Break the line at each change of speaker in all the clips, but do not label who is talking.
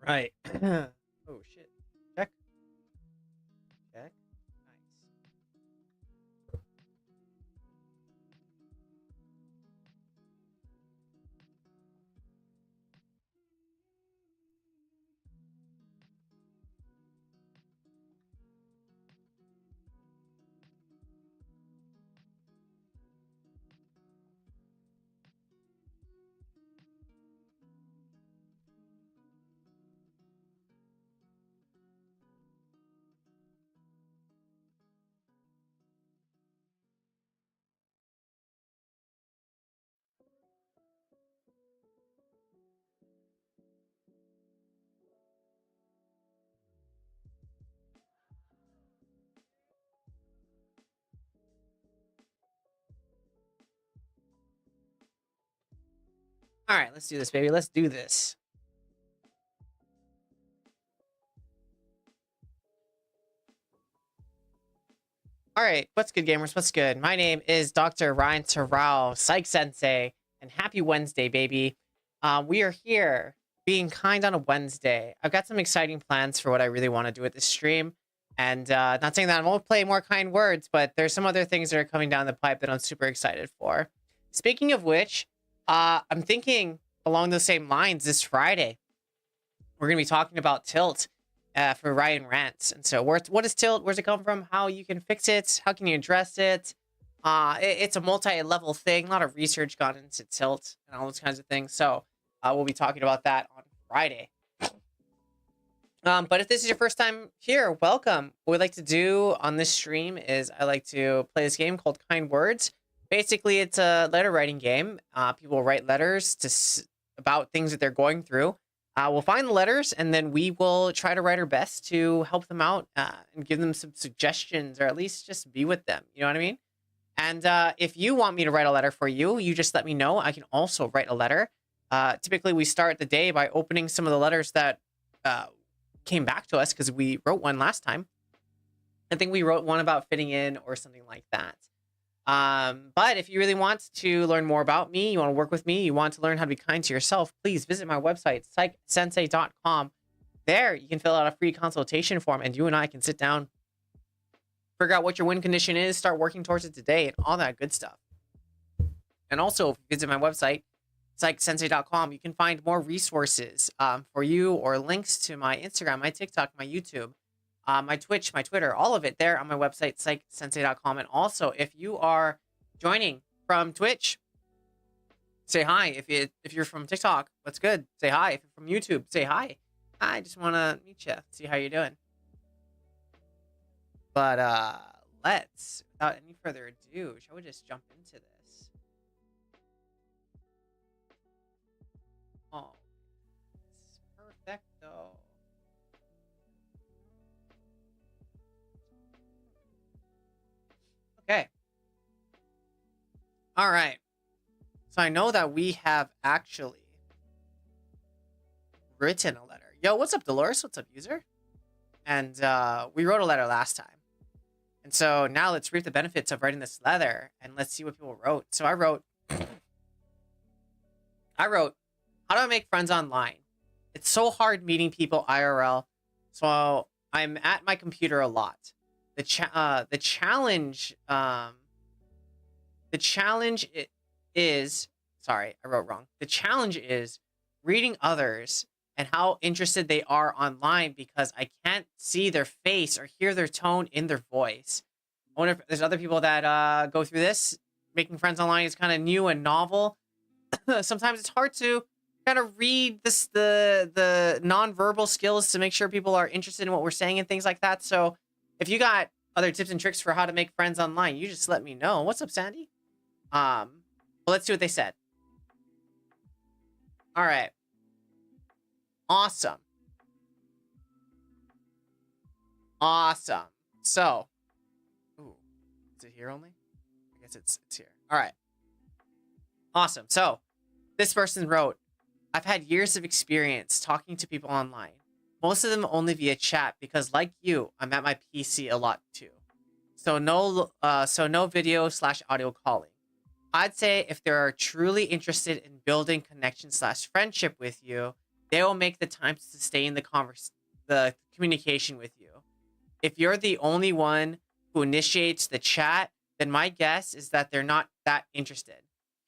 Right. Oh shit. Check. Check. Nice. All right, let's do this, baby. Let's do this. All right, what's good, gamers? What's good? My name is Dr. Ryan Terrell, Psych Sensei, and happy Wednesday, baby. We are here being kind on a Wednesday. I've got some exciting plans for what I really want to do with this stream. And not saying that I won't play more kind words, but there's some other things that are coming down the pipe that I'm super excited for. Speaking of which, I'm thinking along those same lines this Friday. We're going to be talking about Tilt for Ryan Rants. And so what is Tilt? Where's it come from? How you can fix it? How can you address it? It's a multi-level thing. A lot of research gone into Tilt and all those kinds of things. So we'll be talking about that on Friday. But if this is your first time here, welcome. What we like to do on this stream is I like to play this game called Kind Words. Basically, it's a letter writing game. People write letters about things that they're going through. We'll find the letters, and then we will try to write our best to help them out and give them some suggestions, or at least just be with them. You know what I mean? And if you want me to write a letter for you, you just let me know. I can also write a letter. Typically, we start the day by opening some of the letters that came back to us because we wrote one last time. I think we wrote one about fitting in or something like that. But if you really want to learn more about me, you want to work with me, you want to learn how to be kind to yourself, please visit my website, psychsensei.com. There, you can fill out a free consultation form, and you and I can sit down, figure out what your win condition is, start working towards it today, and all that good stuff. And also, if you visit my website, psychsensei.com, you can find more resources for you, or links to my Instagram, my TikTok, my YouTube, my Twitch, my Twitter, all of it there on my website, psychsensei.com. And also, if you are joining from Twitch, say hi. If you're from TikTok, what's good? Say hi. If you're from YouTube, say hi. I just want to meet you, see how you're doing. But let's, without any further ado, shall we just jump into this? Oh, it's perfecto. Okay. All right. So I know that we have actually written a letter. Yo, what's up, Dolores? What's up, user? And we wrote a letter last time. And so now let's reap the benefits of writing this letter, and let's see what people wrote. So I wrote, how do I make friends online? It's so hard meeting people IRL. So I'm at my computer a lot. The challenge is, sorry, I wrote wrong. The challenge is reading others and how interested they are online, because I can't see their face or hear their tone in their voice. I wonder if there's other people that go through this. Making friends online is kind of new and novel. Sometimes it's hard to kind of read the nonverbal skills to make sure people are interested in what we're saying and things like that. So if you got other tips and tricks for how to make friends online, you just let me know. What's up, Sandy? Well, let's see what they said. All right. Awesome. Awesome. So, ooh, is it here only? I guess it's here. All right. Awesome. So, this person wrote, I've had years of experience talking to people online. Most of them only via chat because, like you, I'm at my PC a lot too. So no video/audio calling. I'd say if they are truly interested in building connection/friendship with you, they will make the time to sustain the communication with you. If you're the only one who initiates the chat, then my guess is that they're not that interested.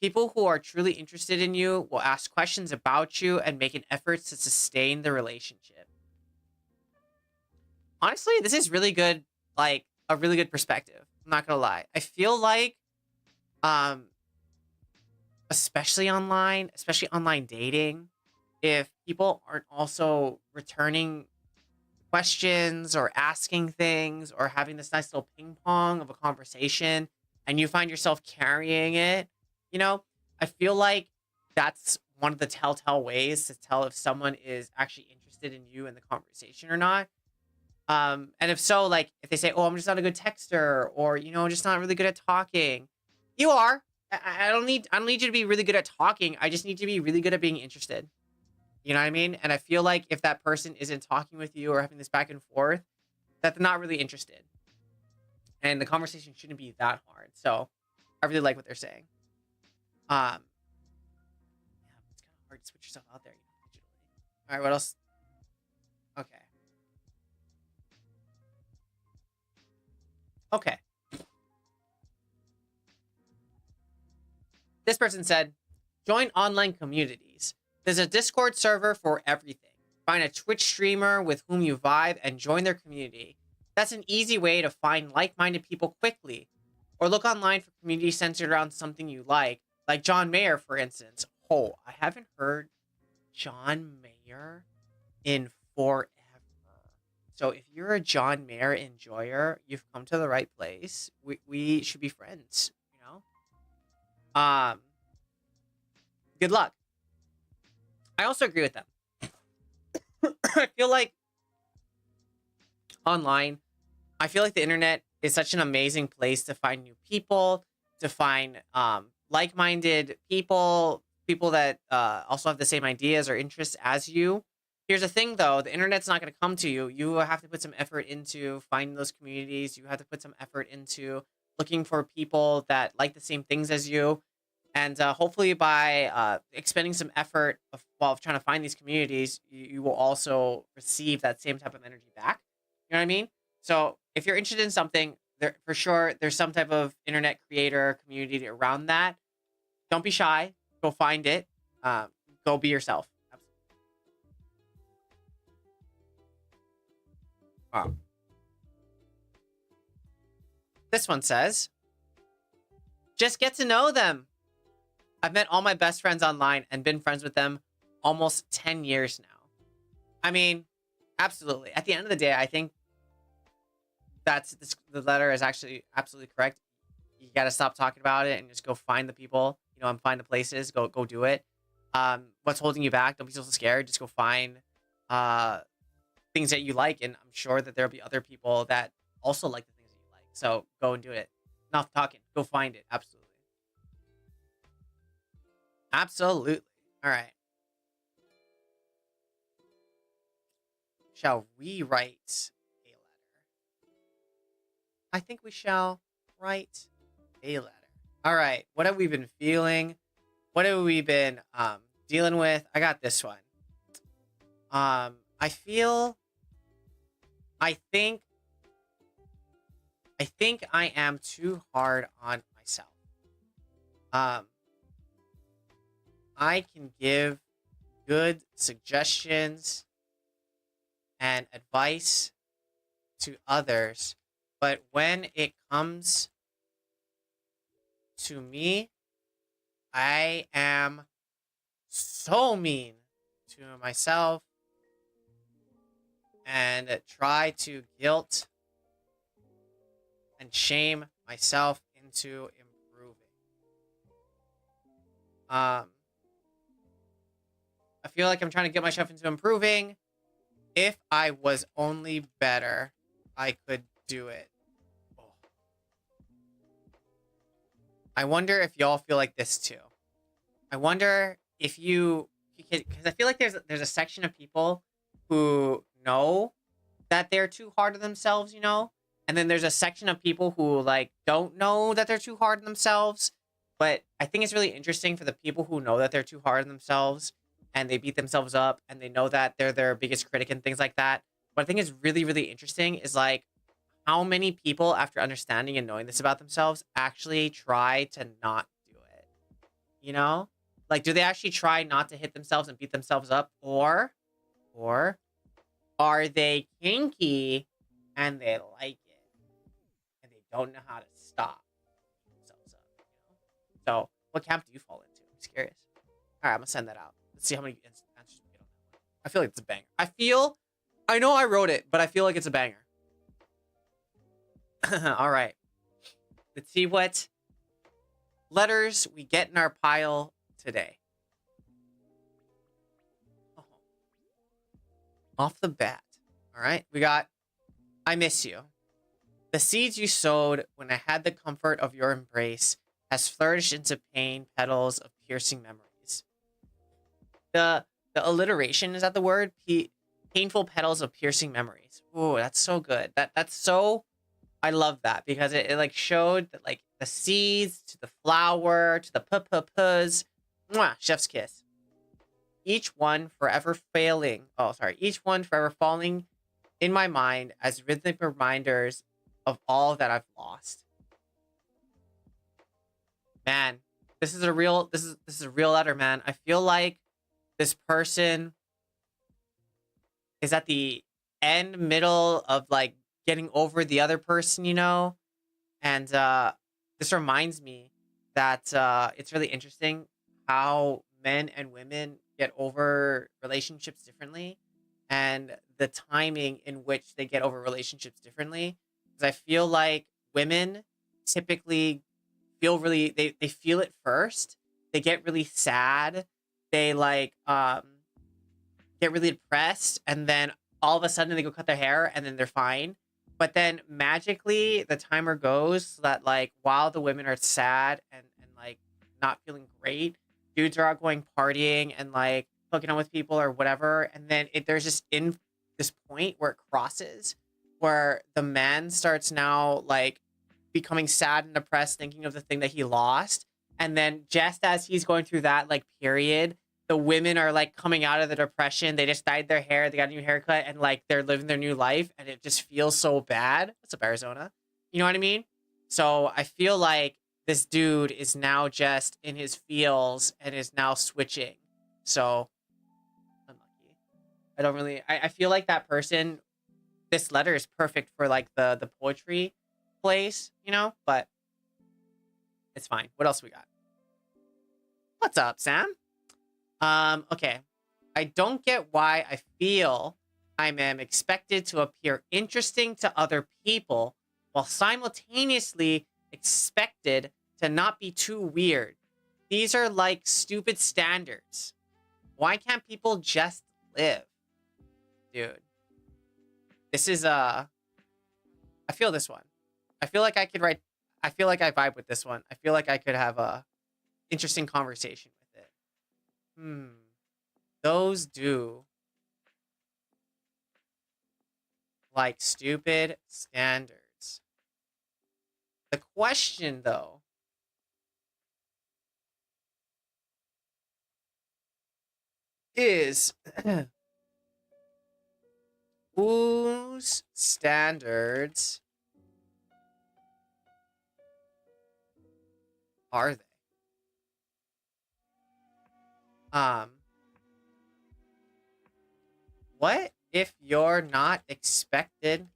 People who are truly interested in you will ask questions about you and make an effort to sustain the relationship. Honestly, this is really good, like a really good perspective. I'm not gonna lie. I feel like, um, especially online dating, if people aren't also returning questions or asking things or having this nice little ping pong of a conversation and you find yourself carrying it, you know, I feel like that's one of the telltale ways to tell if someone is actually interested in you in the conversation or not. And if so, like if they say, "Oh, I'm just not a good texter," or just not really good at talking, you are. I don't need you to be really good at talking. I just need you to be really good at being interested. You know what I mean? And I feel like if that person isn't talking with you or having this back and forth, that they're not really interested. And the conversation shouldn't be that hard. So I really like what they're saying. Yeah, it's kind of hard to switch yourself out there digitally. All right, what else? Okay. Okay. This person said, join online communities. There's a Discord server for everything. Find a Twitch streamer with whom you vibe and join their community. That's an easy way to find like-minded people quickly. Or look online for community centered around something you like John Mayer, for instance. Oh, I haven't heard John Mayer in forever. So if you're a John Mayer enjoyer, you've come to the right place. We should be friends, you know? Good luck. I also agree with them. I feel like online, I feel like the internet is such an amazing place to find new people, to find like-minded people, people that also have the same ideas or interests as you. Here's the thing, though. The internet's not going to come to you. You have to put some effort into finding those communities. You have to put some effort into looking for people that like the same things as you. And hopefully by expending some effort while trying to find these communities, you will also receive that same type of energy back. You know what I mean? So if you're interested in something, there for sure there's some type of internet creator community around that. Don't be shy. Go find it. Go be yourself. Wow. This one says, just get to know them. I've met all my best friends online and been friends with them almost 10 years now. I mean, absolutely. At the end of the day, I think the letter is actually absolutely correct. You got to stop talking about it and just go find the people, and find the places. Go do it. What's holding you back? Don't be so scared. Just go find things that you like, and I'm sure that there'll be other people that also like the things that you like. So go and do it. Enough talking. Go find it. Absolutely. Absolutely. All right. Shall we write a letter? I think we shall write a letter. All right. What have we been feeling? What have we been dealing with? I got this one. I think I am too hard on myself. I can give good suggestions and advice to others, but when it comes to me, I am so mean to myself and try to guilt and shame myself into improving. I feel like I'm trying to get myself into improving. If I was only better, I could do it. Oh. I wonder if y'all feel like this too. I wonder if you, because I feel like there's a section of people who know that they're too hard on themselves, and then there's a section of people who like don't know that they're too hard on themselves. But I think it's really interesting for the people who know that they're too hard on themselves and they beat themselves up and they know that they're their biggest critic and things like that. What I think is really, really interesting is like how many people, after understanding and knowing this about themselves, actually try to not do it. You know? Like, do they actually try not to hit themselves and beat themselves up? Or are they kinky and they like it and they don't know how to stop themselves up? So, what camp do you fall into? I'm just curious. All right, I'm gonna send that out. Let's see how many answers we get on that one. I feel like it's a banger. I know I wrote it, but I feel like it's a banger. All right. Let's see what letters we get in our pile today. Oh. Off the bat. All right. We got, I miss you. The seeds you sowed when I had the comfort of your embrace has flourished into pain petals of piercing memories. The alliteration, is that the word? Painful petals of piercing memories. Ooh, that's so good. That's so, I love that because it like showed that like the seeds to the flower to the puz. Mwah, chef's kiss. Each one forever failing. Oh, sorry. Each one forever falling in my mind as rhythmic reminders of all that I've lost. Man, this is a real letter, man. I feel like this person is at the end middle of like getting over the other person, you know? And this reminds me that it's really interesting how men and women get over relationships differently and the timing in which they get over relationships differently. Because I feel like women typically feel really they feel it first. They get really sad. They like get really depressed and then all of a sudden they go cut their hair and then they're fine. But then magically the timer goes so that like while the women are sad and like not feeling great, dudes are out going partying and like hooking up with people or whatever. And then there's just in this point where it crosses where the man starts now like becoming sad and depressed thinking of the thing that he lost. And then just as he's going through that like period, the women are like coming out of the depression. They just dyed their hair, they got a new haircut, and like they're living their new life, and it just feels so bad. What's up, Arizona? You know what I mean? So I feel like this dude is now just in his feels and is now switching. So unlucky. I don't really I feel like that person, this letter is perfect for like the poetry place, you know, but it's fine. What else we got? What's up, Sam? Okay. I don't get why I feel I am expected to appear interesting to other people while simultaneously expected to not be too weird. These are like stupid standards. Why can't people just live? Dude. This is I feel this one. I feel like I could write I feel like I vibe with this one. I feel like I could have a interesting conversation with it. Those do like stupid standards. The question though is whose standards are they? What if you're not expected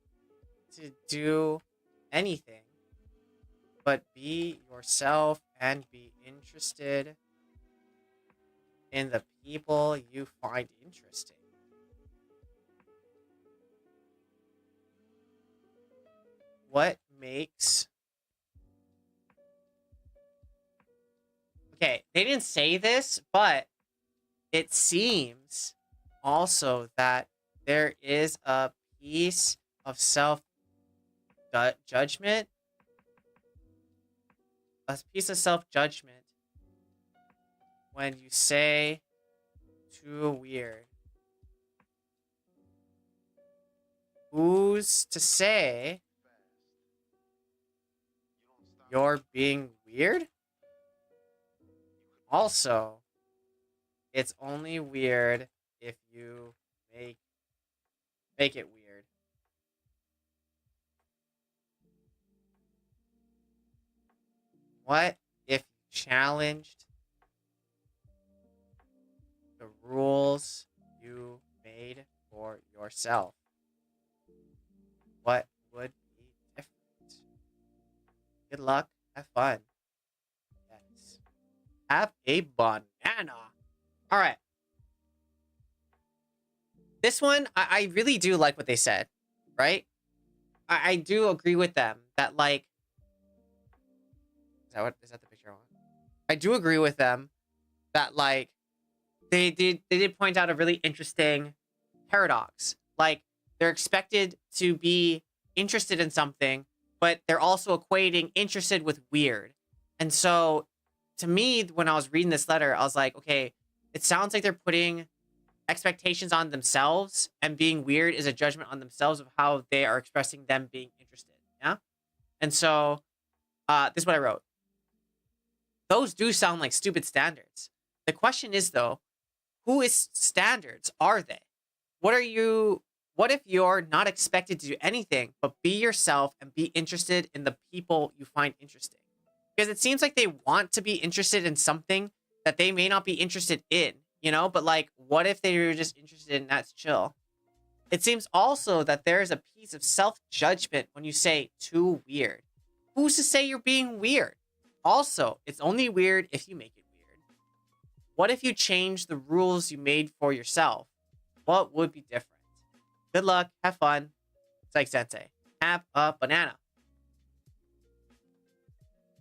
to do anything but be yourself and be interested in the people you find interesting? What makes... Okay, they didn't say this, but it seems also that there is a piece of self-judgment. A piece of self-judgment when you say too weird. Who's to say you're being weird? Also, it's only weird if you make it weird. What if you challenged the rules you made for yourself? What would be different? Good luck. Have fun. Yes. Have a banana. All right. This one, I really do like what they said, right? I do agree with them that, like, is that the picture I want? I do agree with them that, like, they did point out a really interesting paradox. Like, they're expected to be interested in something, but they're also equating interested with weird. And so, to me, when I was reading this letter, I was like, okay, it sounds like they're putting expectations on themselves, and being weird is a judgment on themselves of how they are expressing them being interested. Yeah. And so, this is what I wrote. Those do sound like stupid standards. The question is, though, who is standards are they? What if you're not expected to do anything but be yourself and be interested in the people you find interesting? Because it seems like they want to be interested in something that they may not be interested in, you know? But, like, what if they were just interested in that's chill? It seems also that there is a piece of self-judgment when you say too weird. Who's to say you're being weird? Also, it's only weird if you make it weird. What if you change the rules you made for yourself? What would be different? Good luck. Have fun. Psych Sensei. Have a banana.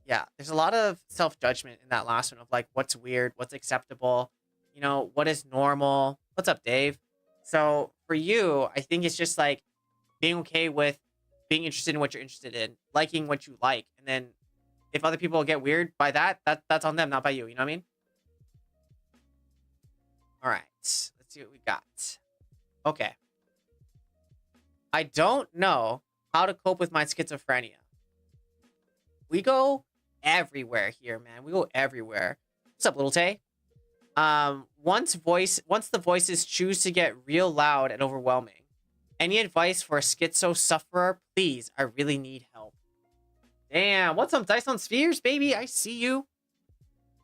Yeah, there's a lot of self-judgment in that last one of, like, what's weird, what's acceptable, you know, what is normal. What's up, Dave? So for you, I think it's just like being okay with being interested in what you're interested in, liking what you like, and then if other people get weird by that's on them, not by you. You know what I mean? All right, let's see what we got. Okay. I don't know how to cope with my schizophrenia. We go everywhere here, man. We go everywhere. What's up, Little Tay? Once the voices choose to get real loud and overwhelming. Any advice for a schizo sufferer? Please, I really need help. Damn, what's up, Dice on Spheres, baby? I see you.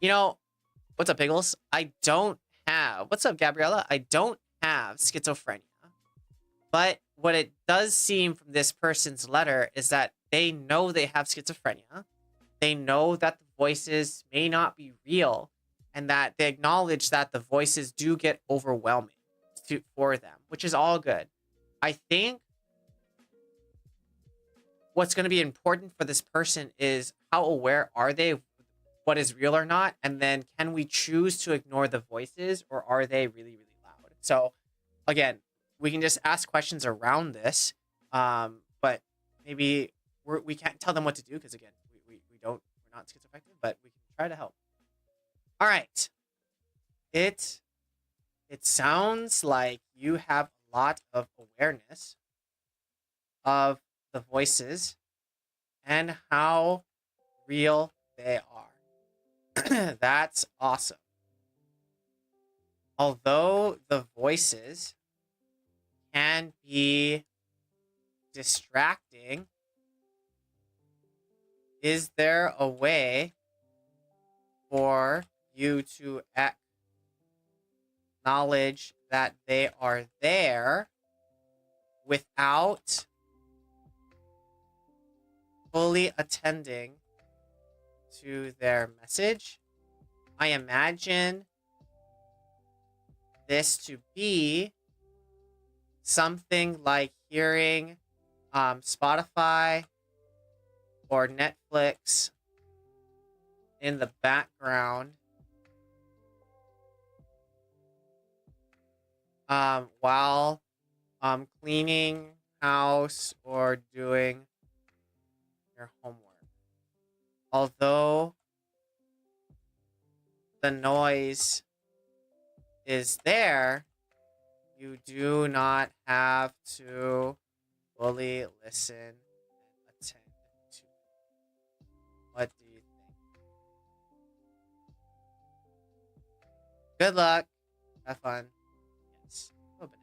You know, what's up, Piggles? I don't have... What's up, Gabriella? I don't have schizophrenia. But what it does seem from this person's letter is that they know they have schizophrenia. They know that the voices may not be real, and that they acknowledge that the voices do get overwhelming for them, which is all good. I think what's going to be important for this person is how aware are they of what is real or not, and then can we choose to ignore the voices, or are they really, really loud? So again, we can just ask questions around this, but maybe we can't tell them what to do because, again, we're not schizoaffective, but we can try to help. All right. It sounds like you have a lot of awareness of the voices and how real they are. That's awesome. Although the voices can be distracting, is there a way for you to acknowledge that they are there without fully attending to their message? I imagine this to be something like hearing Spotify or Netflix in the background while cleaning house or doing your homework. Although the noise is there, you do not have to fully listen and attend to it. What do you think? Good luck. Have fun. Yes. Oh, banana.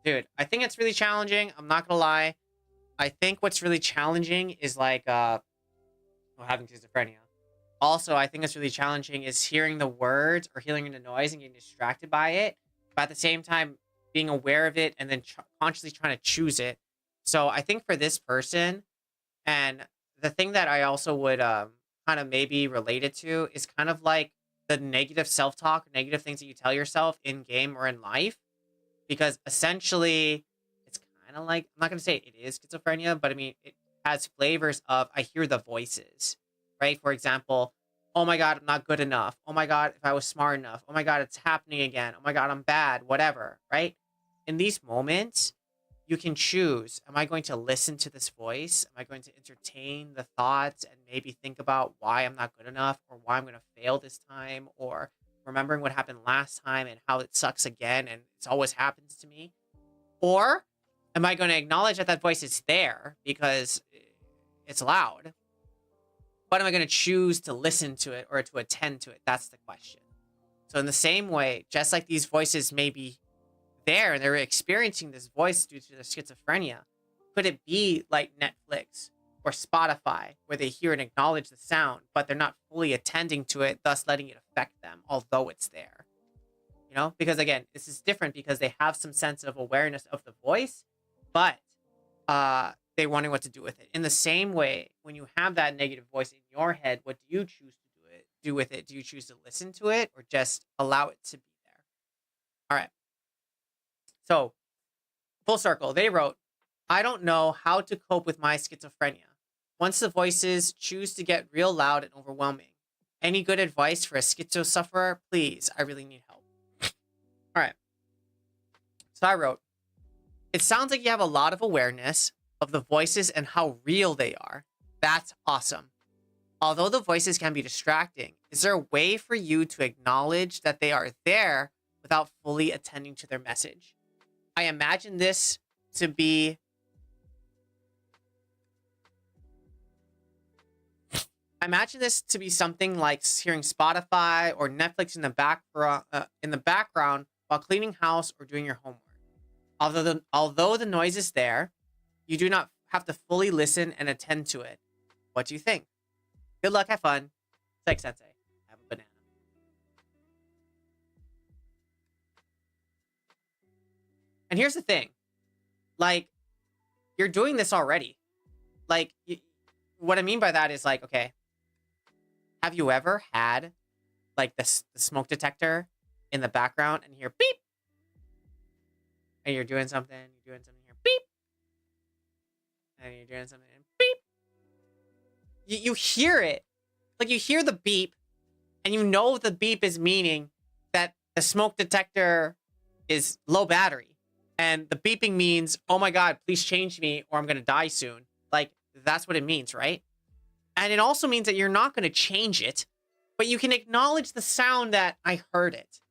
Dude, I think it's really challenging. I'm not gonna lie. I think what's really challenging is like having schizophrenia. Also, I think what's really challenging is hearing the words or hearing the noise and getting distracted by it, but at the same time being aware of it and then consciously trying to choose it. So I think for this person, and the thing that I also would kind of maybe relate it to is kind of like the negative self-talk, negative things that you tell yourself in game or in life, because essentially it's kind of like, I'm not going to say it is schizophrenia, but I mean it has flavors of I hear the voices, right? For example, oh my god, I'm not good enough. Oh my god, if I was smart enough. Oh my god, it's happening again. Oh my god, I'm bad, whatever, right? In these moments, you can choose, am I going to listen to this voice? Am I going to entertain the thoughts and maybe think about why I'm not good enough or why I'm going to fail this time, or remembering what happened last time and how it sucks again and it always happens to me? Or am I going to acknowledge that that voice is there because it's loud, but am I going to choose to listen to it or to attend to it? That's the question. So in the same way, just like these voices may be there and they're experiencing this voice due to their schizophrenia, could it be like Netflix or Spotify where they hear and acknowledge the sound, but they're not fully attending to it, thus letting it affect them, although it's there? You know, because again, this is different because they have some sense of awareness of the voice, but they're wondering what to do with it. In the same way, when you have that negative voice in your head, what do you choose to do with it? Do you choose to listen to it or just allow it to be there? All right. So, full circle, they wrote, I don't know how to cope with my schizophrenia. Once the voices choose to get real loud and overwhelming. Any good advice for a schizo sufferer? Please, I really need help. All right. So I wrote, it sounds like you have a lot of awareness of the voices and how real they are. That's awesome. Although the voices can be distracting, is there a way for you to acknowledge that they are there without fully attending to their message? I imagine this to be something like hearing Spotify or Netflix in the background while cleaning house or doing your homework. Although the noise is there, you do not have to fully listen and attend to it. What do you think? Good luck, have fun. Psych Sensei, have a banana. And here's the thing. Like, you're doing this already. Like, what I mean by that is like, okay, have you ever had like the smoke detector in the background and you hear beep? And you're doing something here, beep. And you're doing something, and beep. You hear it. Like, you hear the beep, and you know the beep is meaning that the smoke detector is low battery. And the beeping means, oh my god, please change me or I'm going to die soon. Like, that's what it means, right? And it also means that you're not going to change it, but you can acknowledge the sound that I heard it.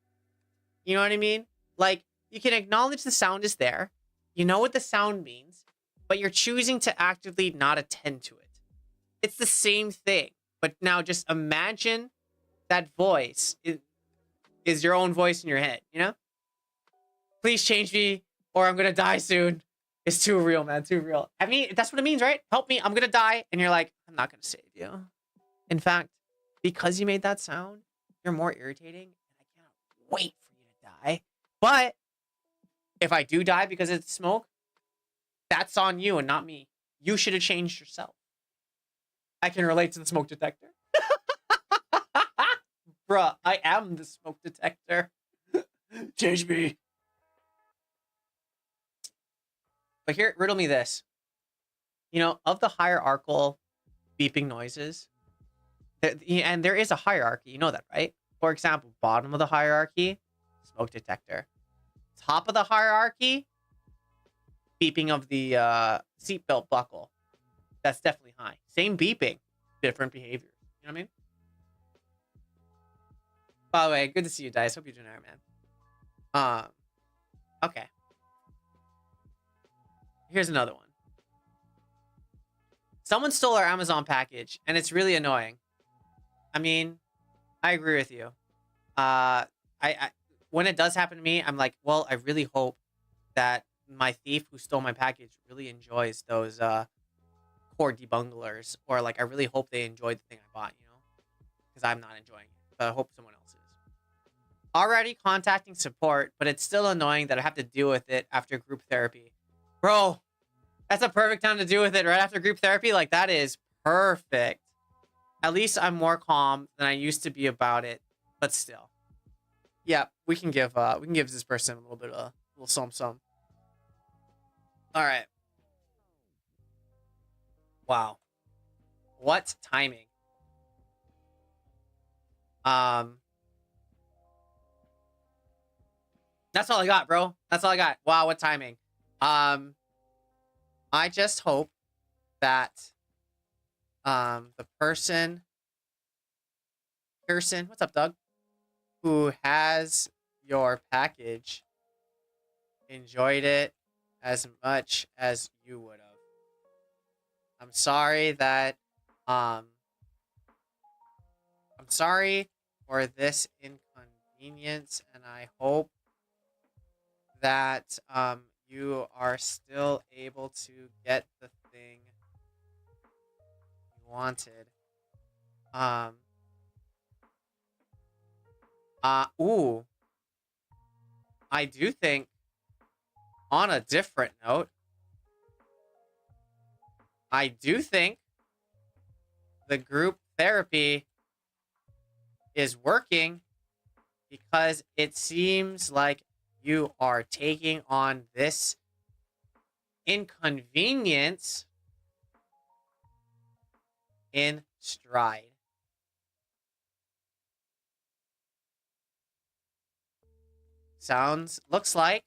You know what I mean? Like, you can acknowledge the sound is there. You know what the sound means, but you're choosing to actively not attend to it. It's the same thing, but now just imagine that voice is your own voice in your head, you know? Please change me or I'm going to die soon. It's too real, man. Too real. I mean, that's what it means, right? Help me. I'm going to die. And you're like, I'm not going to save you. In fact, because you made that sound, you're more irritating. And I cannot wait for you to die. But if I do die because it's smoke, that's on you and not me. You should have changed yourself. I can relate to the smoke detector. Bruh, I am the smoke detector. Change me. But here, riddle me this. You know, of the hierarchical beeping noises, and there is a hierarchy, you know that, right? For example, bottom of the hierarchy, smoke detector. Top of the hierarchy, beeping of the seatbelt buckle. That's definitely high. Same beeping, different behavior. You know what I mean? By the way, good to see you, Dice. Hope you're doing alright, man. Okay. Here's another one. Someone stole our Amazon package, and it's really annoying. I mean, I agree with you. I when it does happen to me, I'm like, well, I really hope that my thief who stole my package really enjoys those core debunglers, or like I really hope they enjoyed the thing I bought, you know, because I'm not enjoying it, but I hope someone else is. Already contacting support, but it's still annoying that I have to deal with it after group therapy. Bro, that's a perfect time to deal with it right after group therapy. Like, that is perfect. At least I'm more calm than I used to be about it, but still. Yeah, we can give this person a little bit of a little some. All right. Wow. What timing? Um, that's all I got, bro. That's all I got. Wow, what timing? Um, I just hope that the person, Pearson, what's up, Doug, who has your package enjoyed it as much as you would have. I'm sorry that um I'm sorry for this inconvenience, and I hope that you are still able to get the thing you wanted. Um ooh, I do think, on a different note, I do think the group therapy is working, because it seems like you are taking on this inconvenience in stride. Looks like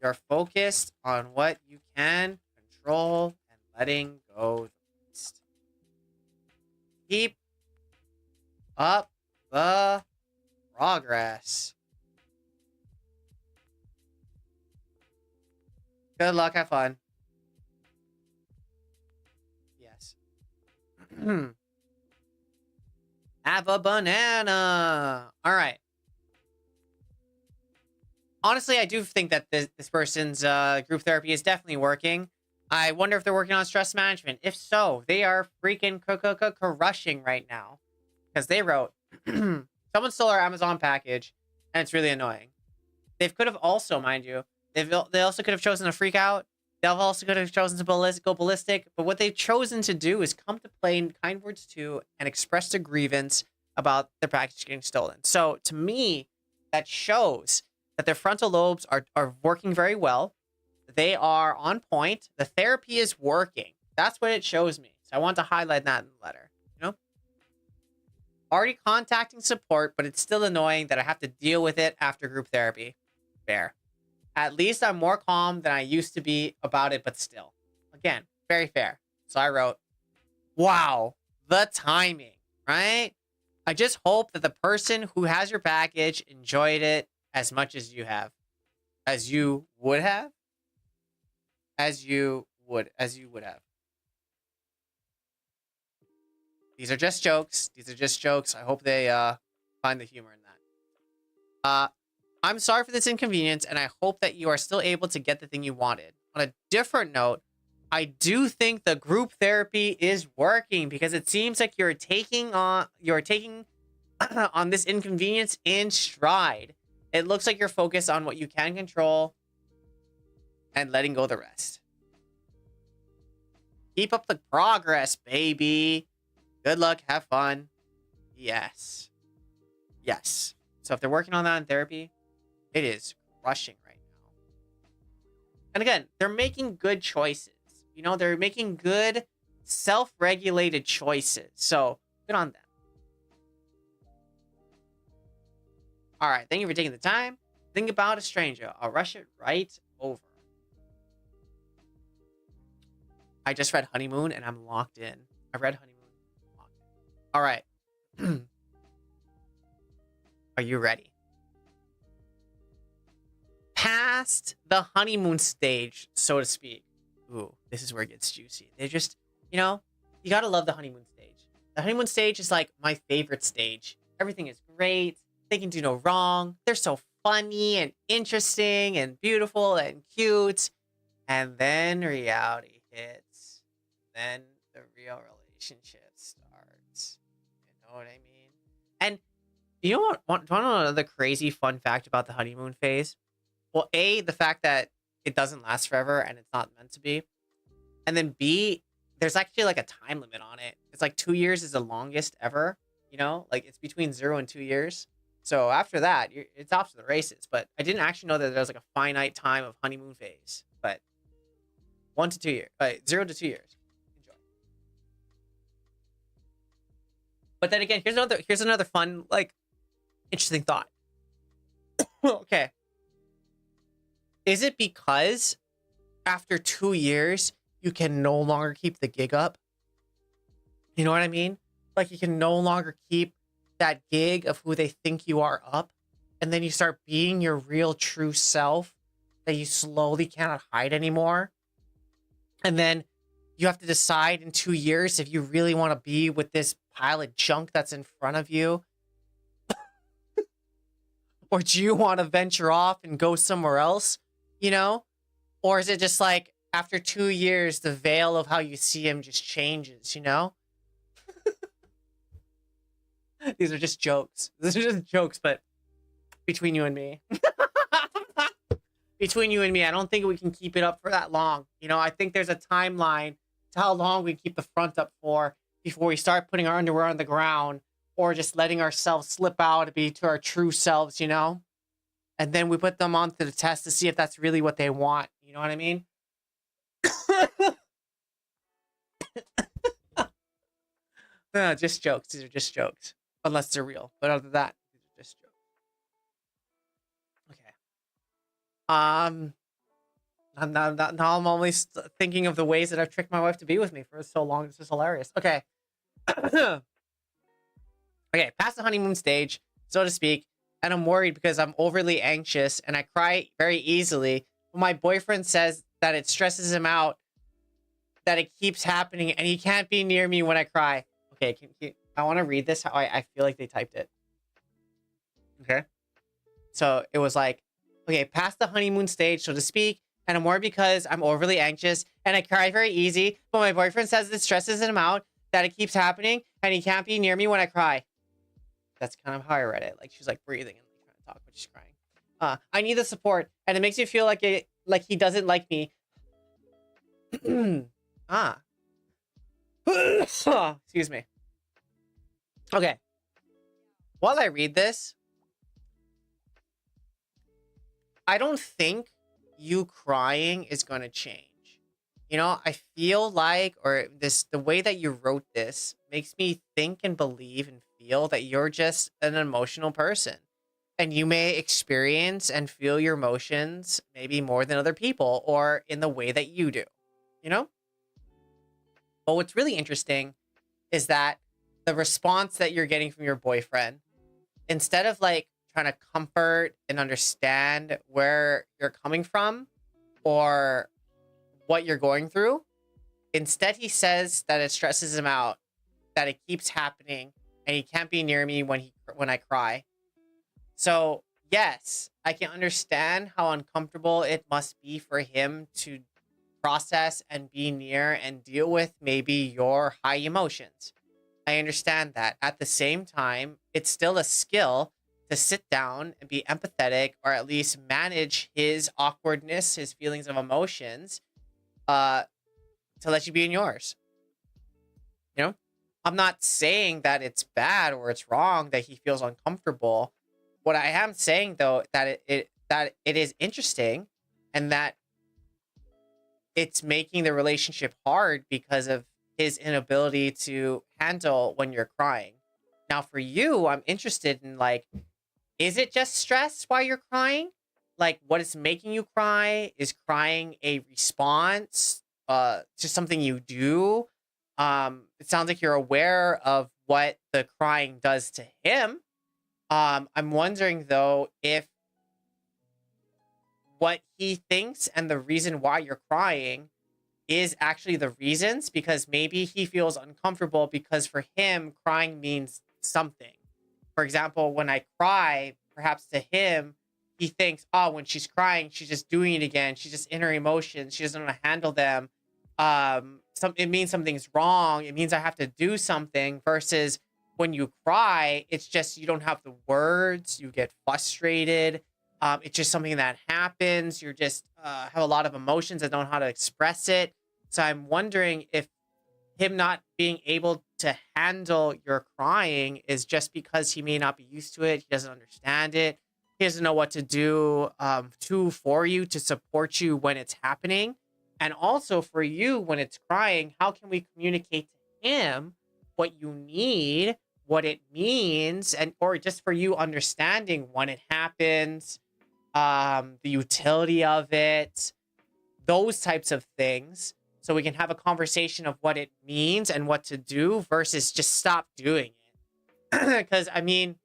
you're focused on what you can control and letting go the rest. Keep up the progress. Good luck, have fun. Yes. Have a banana. All right. Honestly, I do think that this person's group therapy is definitely working. I wonder if they're working on stress management. If so, they are freaking crushing right now, because they wrote, someone stole our Amazon package, and it's really annoying. They could have also, mind you, they also could have chosen to freak out. They also could have chosen to go ballistic. But what they've chosen to do is come to play in Kind Words 2 and express a grievance about their package getting stolen. So to me, that shows that their frontal lobes are working very well. They are on point. The therapy is working. That's what it shows me. So I want to highlight that in the letter. You know? Already contacting support, but it's still annoying that I have to deal with it after group therapy. Fair. At least I'm more calm than I used to be about it, but still. Again, very fair. So I wrote, wow, the timing, right? I just hope that the person who has your package enjoyed it as much as you have. As you would have? As you would have. These are just jokes. These are just jokes. I hope they find the humor in that. I'm sorry for this inconvenience, and I hope that you are still able to get the thing you wanted. On a different note, I do think the group therapy is working, because it seems like you're taking on this inconvenience in stride. It looks like you're focused on what you can control and letting go of the rest. Keep up the progress, baby. Good luck. Have fun. Yes. Yes. So if they're working on that in therapy, it is crushing right now. And again, they're making good choices. You know, they're making good self-regulated choices. So good on them. All right. Thank you for taking the time. Think about a stranger. I'll rush it right over. I just read Honeymoon and I'm locked in. I read Honeymoon. Locked in. All right. Are you ready? Past the honeymoon stage, so to speak. Ooh, this is where it gets juicy. They just, you know, you gotta love the honeymoon stage. The honeymoon stage is like my favorite stage. Everything is great. They can do no wrong. They're so funny and interesting and beautiful and cute. And then reality hits. Then the real relationship starts. You know what I mean? And you know what? Want to know another crazy fun fact about the honeymoon phase? Well, A, the fact that it doesn't last forever and it's not meant to be. And then B, there's actually like a time limit on it. It's like 2 years is the longest ever. You know, like it's between 0 and 2 years. So after that, it's off to the races. But I didn't actually know that there's like a finite time of honeymoon phase. But 1 to 2 years, 0 to 2 years. Enjoy. But then again, here's another fun, like, interesting thought. Okay, is it because after 2 years you can no longer keep the gig up? You know what I mean? Like you can no longer keep that gig of who they think you are up, and then you start being your real true self that you slowly cannot hide anymore. And then you have to decide in 2 years if you really want to be with this pile of junk that's in front of you, or do you want to venture off and go somewhere else, you know? Or is it just like after 2 years, the veil of how you see him just changes, you know? These are just jokes. These are just jokes, but between you and me. Between you and me, I don't think we can keep it up for that long. You know, I think there's a timeline to how long we keep the front up for before we start putting our underwear on the ground or just letting ourselves slip out to be to our true selves, you know? And then we put them onto the test to see if that's really what they want. You know what I mean? Just jokes. These are just jokes. Unless they're real. But other than that, these are just jokes. Okay. Now I'm only thinking of the ways that I've tricked my wife to be with me for so long. This is hilarious. Okay. Okay, past the honeymoon stage, so to speak, and I'm worried because I'm overly anxious and I cry very easily. But my boyfriend says that it stresses him out, that it keeps happening, and he can't be near me when I cry. Okay, I want to read this how I feel like they typed it. Okay. So it was like, okay, past the honeymoon stage, so to speak, and I'm worried because I'm overly anxious and I cry very easy, but my boyfriend says it stresses him out, that it keeps happening, and he can't be near me when I cry. That's kind of how I read it. Like she's like breathing and like trying to talk, but she's crying. I need the support, and it makes me feel like he doesn't like me. Excuse me. Okay. While I read this, I don't think you crying is going to change. You know, I feel like, or the way that you wrote this makes me think and believe and feel that you're just an emotional person. And you may experience and feel your emotions maybe more than other people or in the way that you do, you know? But what's really interesting is that the response that you're getting from your boyfriend, instead of like trying to comfort and understand where you're coming from or what you're going through, instead he says that it stresses him out, that it keeps happening, and he can't be near me when I cry. So yes, I can understand how uncomfortable it must be for him to process and be near and deal with maybe your high emotions. I understand that. At the same time, it's still a skill to sit down and be empathetic, or at least manage his awkwardness, his feelings of emotions, to let you be in yours. You know? I'm not saying that it's bad or it's wrong that he feels uncomfortable. What I am saying though, that it is interesting, and that it's making the relationship hard because of his inability to handle when you're crying. Now for you, I'm interested in like, is it just stress while you're crying? Like what is making you cry? Is crying a response to something you do? It sounds like you're aware of what the crying does to him. I'm wondering though if what he thinks and the reason why you're crying is actually the reasons, because maybe he feels uncomfortable because for him crying means something. For example, when I cry, perhaps to him, he thinks, oh, when she's crying, she's just doing it again. She's just in her emotions. She doesn't know how to handle them. It means something's wrong. It means I have to do something. Versus when you cry, it's just you don't have the words. You get frustrated. It's just something that happens. You're just have a lot of emotions and don't know how to express it. So I'm wondering if him not being able to handle your crying is just because he may not be used to it. He doesn't understand it. He doesn't know what to do for you to support you when it's happening. And also for you when it's crying, how can we communicate to him what you need, what it means, and or just for you understanding when it happens, the utility of it, those types of things, so we can have a conversation of what it means and what to do versus just stop doing it. Because, I mean,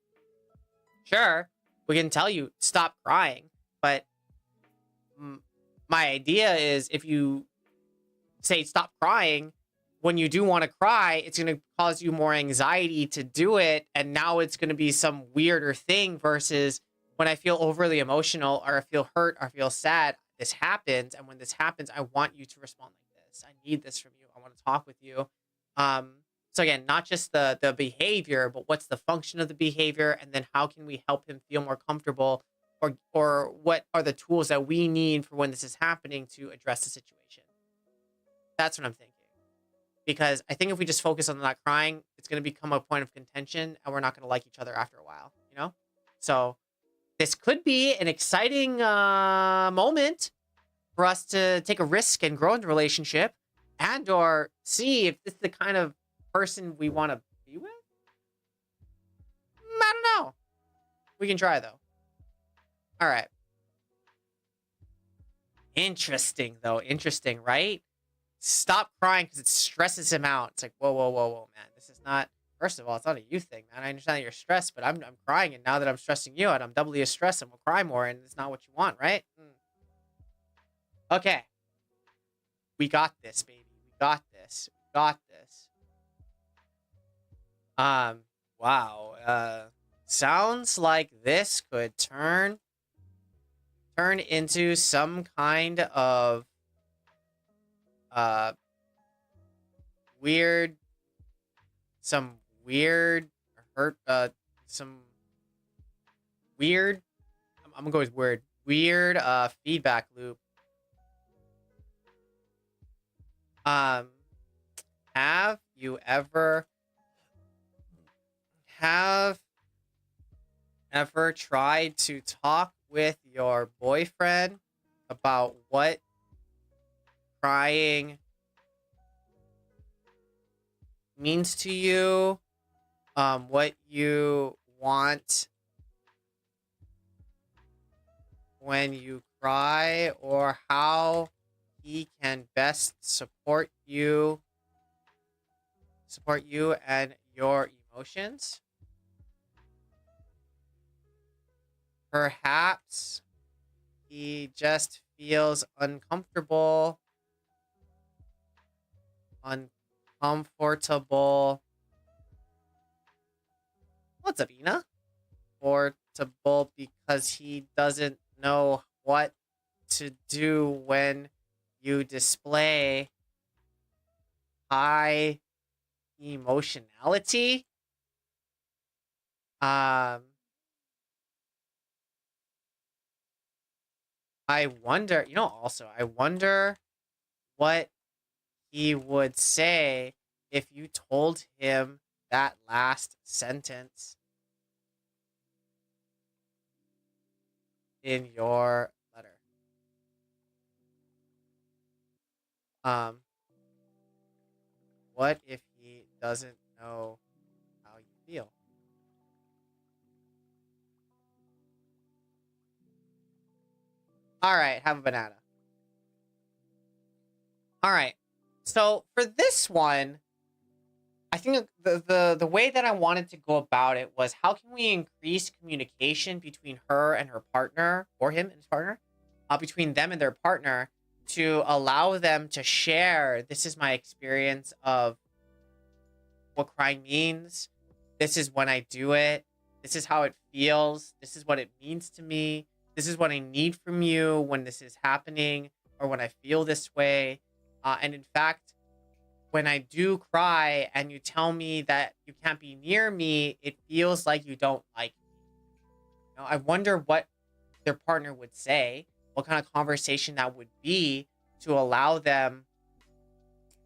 sure, we can tell you stop crying, but my idea is if you say stop crying, when you do want to cry, it's going to cause you more anxiety to do it. And now it's going to be some weirder thing versus when I feel overly emotional or I feel hurt or I feel sad, this happens. And when this happens, I want you to respond like this. I need this from you. I want to talk with you. So again, not just the behavior, but what's the function of the behavior? And then how can we help him feel more comfortable or what are the tools that we need for when this is happening to address the situation? That's what I'm thinking. Because I think if we just focus on not crying, it's going to become a point of contention and we're not going to like each other after a while, you know? So this could be an exciting moment for us to take a risk and grow in the relationship and or see if this is the kind of person we want to be with. I don't know. We can try though. All right. Interesting though. Interesting, right? Stop crying because it stresses him out. It's like, whoa, whoa, whoa, whoa, man. This is not, first of all, it's not a you thing, man. I understand that you're stressed, but I'm crying, and now that I'm stressing you out, I'm doubly as stressed and will cry more, and it's not what you want, right? Okay. We got this, baby. We got this. We got this. Wow. Sounds like this could turn into some kind of weird hurt some weird I'm gonna go with weird feedback loop. Have you ever tried to talk with your boyfriend about what crying means to you, what you want when you cry, or how he can best support you and your emotions? Perhaps he just feels uncomfortable. What's up, Ina? Comfortable because he doesn't know what to do when you display high emotionality. I wonder, I wonder what he would say if you told him that last sentence in your letter. What if he doesn't know how you feel? All right, have a banana. All right. So for this one, I think the way that I wanted to go about it was how can we increase communication between her and her partner, or him and his partner, between them and their partner, to allow them to share. This is my experience of what crying means. This is when I do it. This is how it feels. This is what it means to me. This is what I need from you when this is happening or when I feel this way. And in fact, when I do cry and you tell me that you can't be near me, it feels like you don't like me. You know, I wonder what their partner would say, what kind of conversation that would be to allow them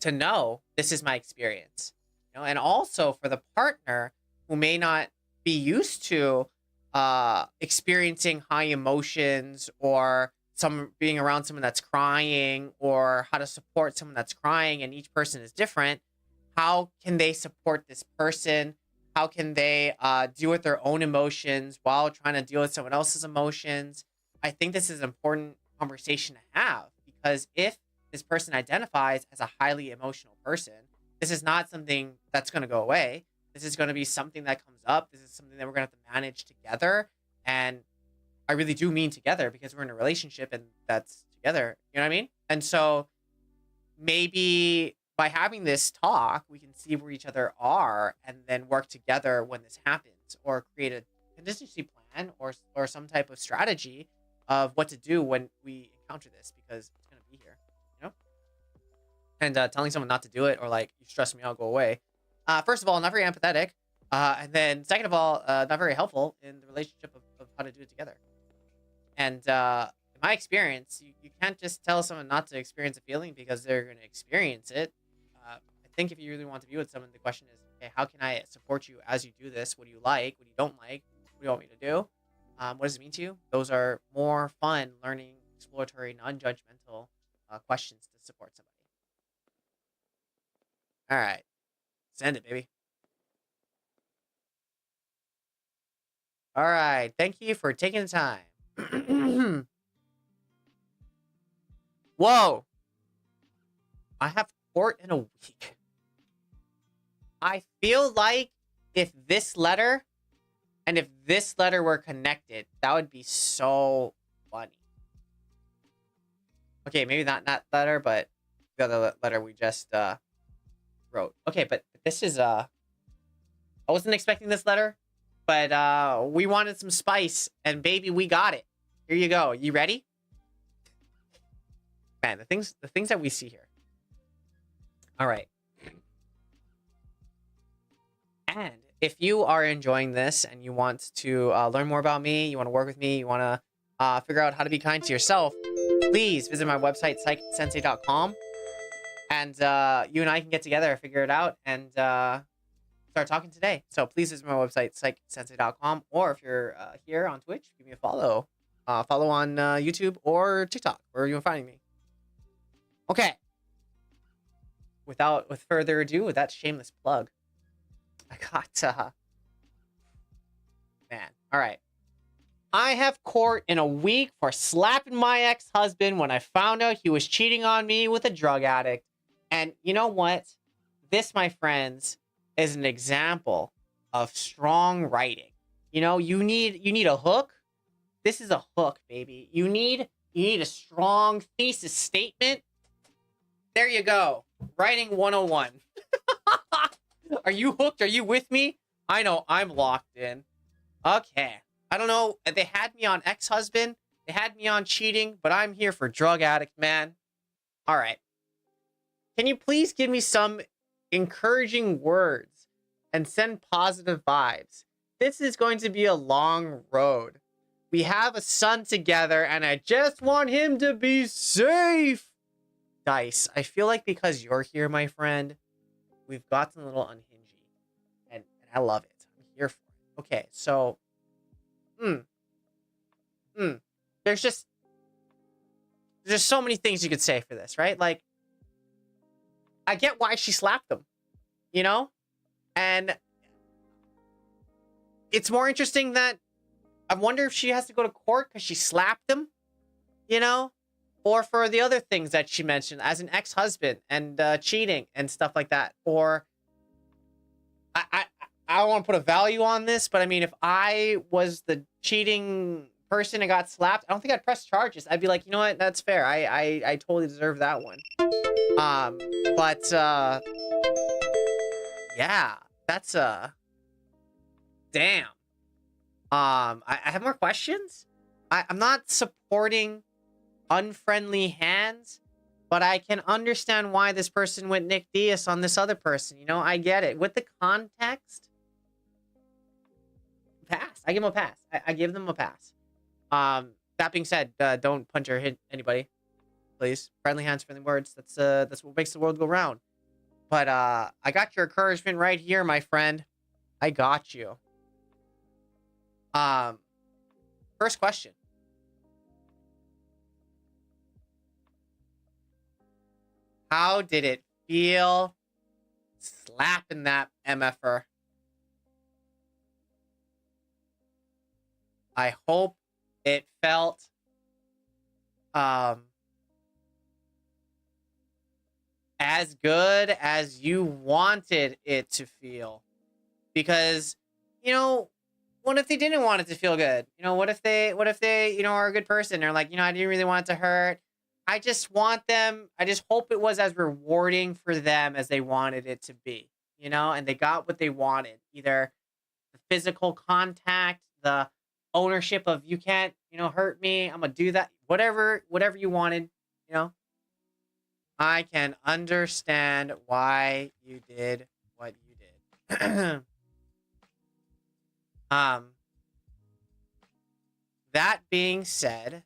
to know this is my experience. You know, and also for the partner who may not be used to experiencing high emotions or some being around someone that's crying or how to support someone that's crying, and each person is different. How can they support this person? How can they deal with their own emotions while trying to deal with someone else's emotions? I think this is an important conversation to have, because if this person identifies as a highly emotional person, this is not something that's going to go away. This is going to be something that comes up. This is something that we're going to have to manage together. And I really do mean together, because we're in a relationship and that's together. You know what I mean? And so maybe by having this talk, we can see where each other are and then work together when this happens, or create a contingency plan or some type of strategy of what to do when we encounter this, because it's going to be here, you know? And telling someone not to do it, or like, you stress me out, go away. First of all, not very empathetic. And then second of all, not very helpful in the relationship of how to do it together. And in my experience, you can't just tell someone not to experience a feeling because they're going to experience it. I think if you really want to be with someone, the question is, okay, how can I support you as you do this? What do you like? What do you don't like? What do you want me to do? What does it mean to you? Those are more fun, learning, exploratory, non-judgmental questions to support somebody. All right. Send it, baby. All right. Thank you for taking the time. Whoa. I have court in a week. I feel like if this letter and if this letter were connected, that would be so funny. Okay, maybe not that letter, but the other letter we just wrote. Okay, but this is I wasn't expecting this letter, but we wanted some spice, and baby, we got it. Here you go. You ready? Man, the things that we see here. All right. And if you are enjoying this and you want to learn more about me, you want to work with me, you want to figure out how to be kind to yourself, please visit my website, psychsensei.com. And you and I can get together, figure it out, and start talking today. So please visit my website, psychsensei.com. Or if you're here on Twitch, give me a follow. Follow on YouTube or TikTok, where you're finding me. Okay. With further ado, with that shameless plug, I got man. All right. I have court in a week for slapping my ex-husband when I found out he was cheating on me with a drug addict. And you know what? This, my friends, is an example of strong writing. You know, you need a hook. This is a hook, baby. You need a strong thesis statement. There you go. Writing 101. Are you hooked? Are you with me? I know I'm locked in. Okay. I don't know. They had me on ex-husband. They had me on cheating, but I'm here for drug addict, man. All right. Can you please give me some encouraging words and send positive vibes? This is going to be a long road. We have a son together, and I just want him to be safe. Dice, I feel like because you're here, my friend, we've gotten a little unhingey. And I love it. I'm here for it. Okay, so... There's just so many things you could say for this, right? Like, I get why she slapped him, you know? And it's more interesting that I wonder if she has to go to court because she slapped him, you know? Or for the other things that she mentioned as an ex-husband and cheating and stuff like that. Or I don't want to put a value on this, but I mean, if I was the cheating person and got slapped, I don't think I'd press charges. I'd be like, you know what? That's fair. I totally deserve that one. But yeah, that's damn. I have more questions. I'm not supporting unfriendly hands, but I can understand why this person went Nick Diaz on this other person. You know, I get it. With the context, pass. I give them a pass. I give them a pass. That being said, don't punch or hit anybody, please. Friendly hands, friendly words. That's what makes the world go round. But I got your encouragement right here, my friend. I got you. Um, First question. How did it feel slapping that MFR? I hope it felt as good as you wanted it to feel. Because, you know, what if they didn't want it to feel good? You know, what if they, you know, are a good person? They're like, you know, I didn't really want it to hurt. I just hope it was as rewarding for them as they wanted it to be, you know, and they got what they wanted. Either the physical contact, the ownership of you can't, you know, hurt me. I'm gonna do that. Whatever you wanted, you know. I can understand why you did what you did. um that being said,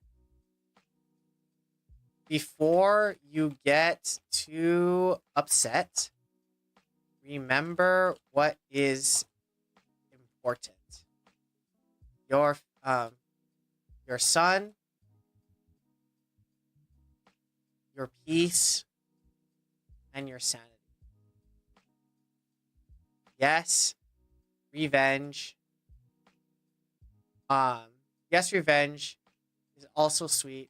before you get too upset, remember what is important. Your your son, your peace, and your sanity. Yes, revenge. Um, yes, revenge is also sweet.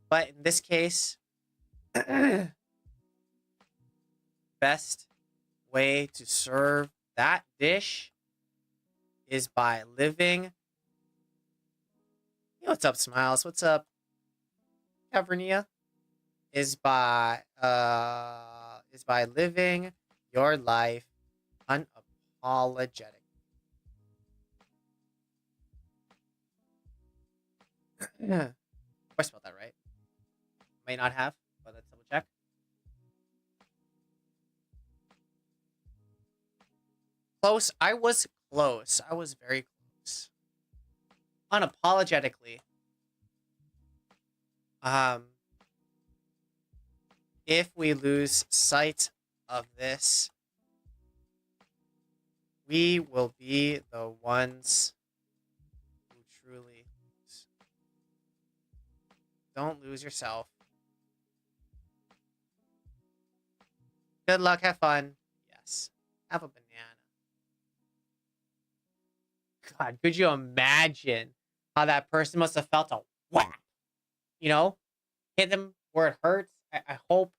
But in this case, best way to serve that dish is by living. You know, what's up, Smiles? What's up, Cavernia? Is by living your life unapologetic. I spelled that right. May not have, but let's double check. Close. I was close. I was very close. Unapologetically. If we lose sight of this, we will be the ones who truly lose. Don't lose yourself. Good luck, have fun. Yes. Have a banana. God, could you imagine how that person must have felt a whack? You know? Hit them where it hurts. I hope.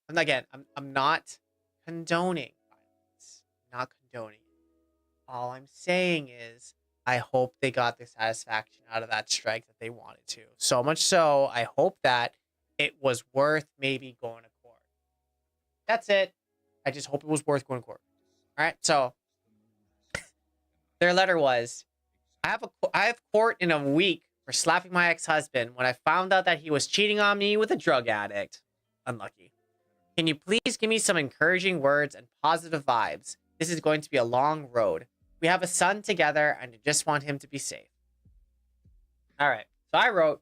And again, I'm not condoning violence. Not condoning it. All I'm saying is I hope they got the satisfaction out of that strike that they wanted to. So much so, I hope that it was worth maybe going to court. That's it. I just hope it was worth going to court. All right. So their letter was, I have court in a week for slapping my ex-husband when I found out that he was cheating on me with a drug addict. Unlucky. Can you please give me some encouraging words and positive vibes? This is going to be a long road. We have a son together and I just want him to be safe. All right. So I wrote,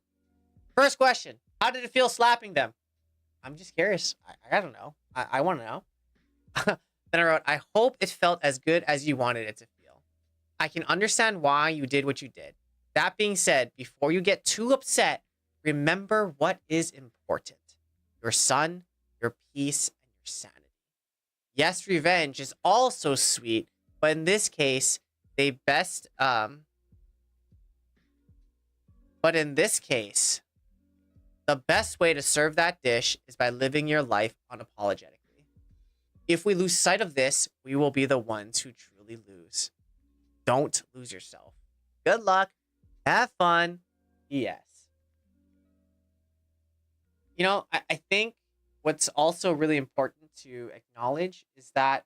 first question, how did it feel slapping them? I'm just curious. I don't know. I want to know. Then I wrote, I hope it felt as good as you wanted it to feel. I can understand why you did what you did. That being said, before you get too upset, remember what is important. Your son, your peace, and your sanity. Yes, revenge is also sweet, but in this case, but in this case, the best way to serve that dish is by living your life unapologetically. If we lose sight of this, we will be the ones who truly lose. Don't lose yourself. Good luck. Have fun. Yes. You know, I think what's also really important to acknowledge is that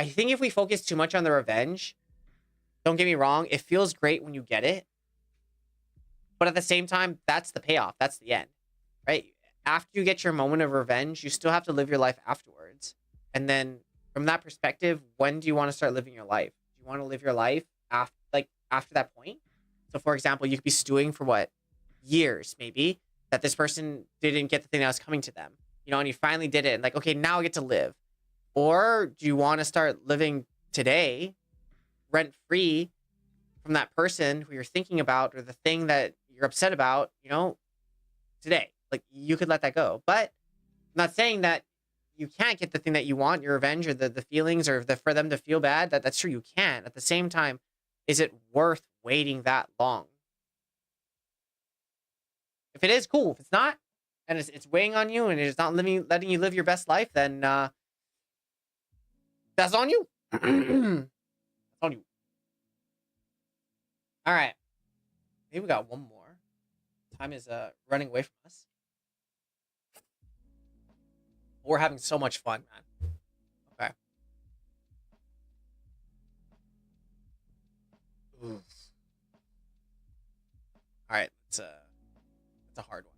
I think if we focus too much on the revenge, don't get me wrong, it feels great when you get it. But at the same time, that's the payoff. That's the end, right? After you get your moment of revenge, you still have to live your life afterwards. And then from that perspective, when do you want to start living your life? Do you want to live your life after that point? So for example, you could be stewing for what? Years, maybe, that this person didn't get the thing that was coming to them. And you finally did it and like, okay, now I get to live. Or do you want to start living today, rent free from that person who you're thinking about or the thing that you're upset about, today? Like you could let that go. But I'm not saying that you can't get the thing that you want, your revenge or the feelings or for them to feel bad. That's true, you can. At the same time, is it worth waiting that long? If it is, cool. If it's not, and it's weighing on you and it's not letting you live your best life, then that's on you. That's on you. All right. Maybe we got one more. Time is running away from us. We're having so much fun, man. Okay. Oof. All right. It's a hard one.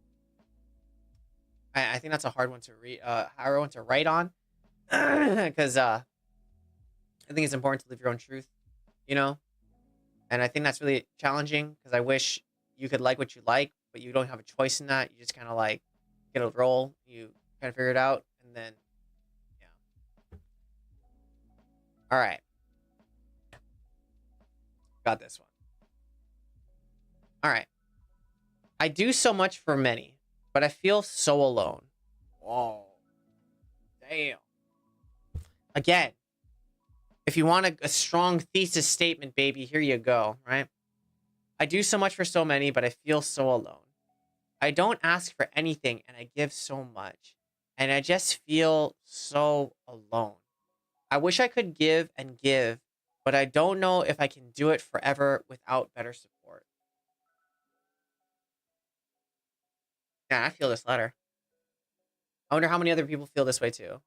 I think that's a hard one to read. Hard one to write on, because I think it's important to live your own truth. You know, and I think that's really challenging because I wish you could like what you like, but you don't have a choice in that. You just kind of like get a roll. You kind of figure it out, and then yeah. All right, got this one. All right, I do so much for many, but I feel so alone. Whoa, damn. Again, if you want a strong thesis statement, baby, here you go. Right. I do so much for so many, but I feel so alone. I don't ask for anything and I give so much. And I just feel so alone. I wish I could give and give, but I don't know if I can do it forever without better support. Yeah, I feel this letter. I wonder how many other people feel this way too,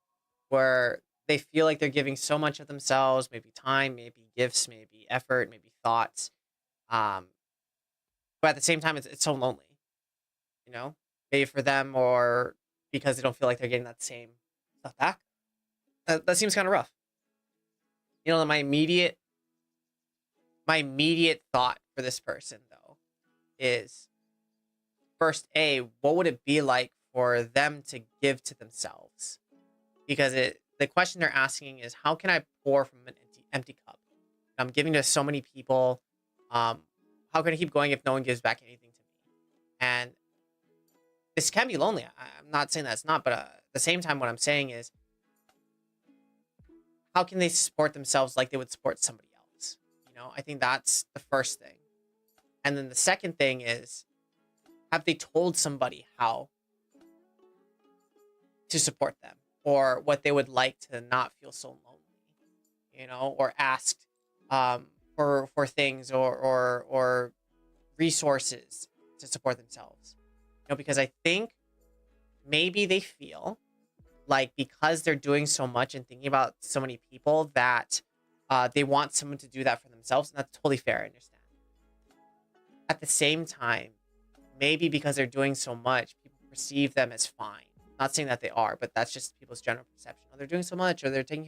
where they feel like they're giving so much of themselves, maybe time, maybe gifts, maybe effort, maybe thoughts. Um, but at the same time, it's so lonely. Maybe for them or because they don't feel like they're getting that same stuff back. That seems kind of rough. My immediate thought for this person though is first, what would it be like for them to give to themselves? Because the question they're asking is, how can I pour from an empty cup? I'm giving to so many people. How can I keep going if no one gives back anything to me? And this can be lonely. I'm not saying that's not, but at the same time, what I'm saying is, how can they support themselves like they would support somebody else? I think that's the first thing. And then the second thing is, have they told somebody how to support them or what they would like to not feel so lonely, or asked for things or resources to support themselves? Because I think maybe they feel like because they're doing so much and thinking about so many people that they want someone to do that for themselves. And that's totally fair. I understand. At the same time, maybe because they're doing so much, people perceive them as fine. Not saying that they are, but that's just people's general perception. Oh, they're doing so much, or they're taking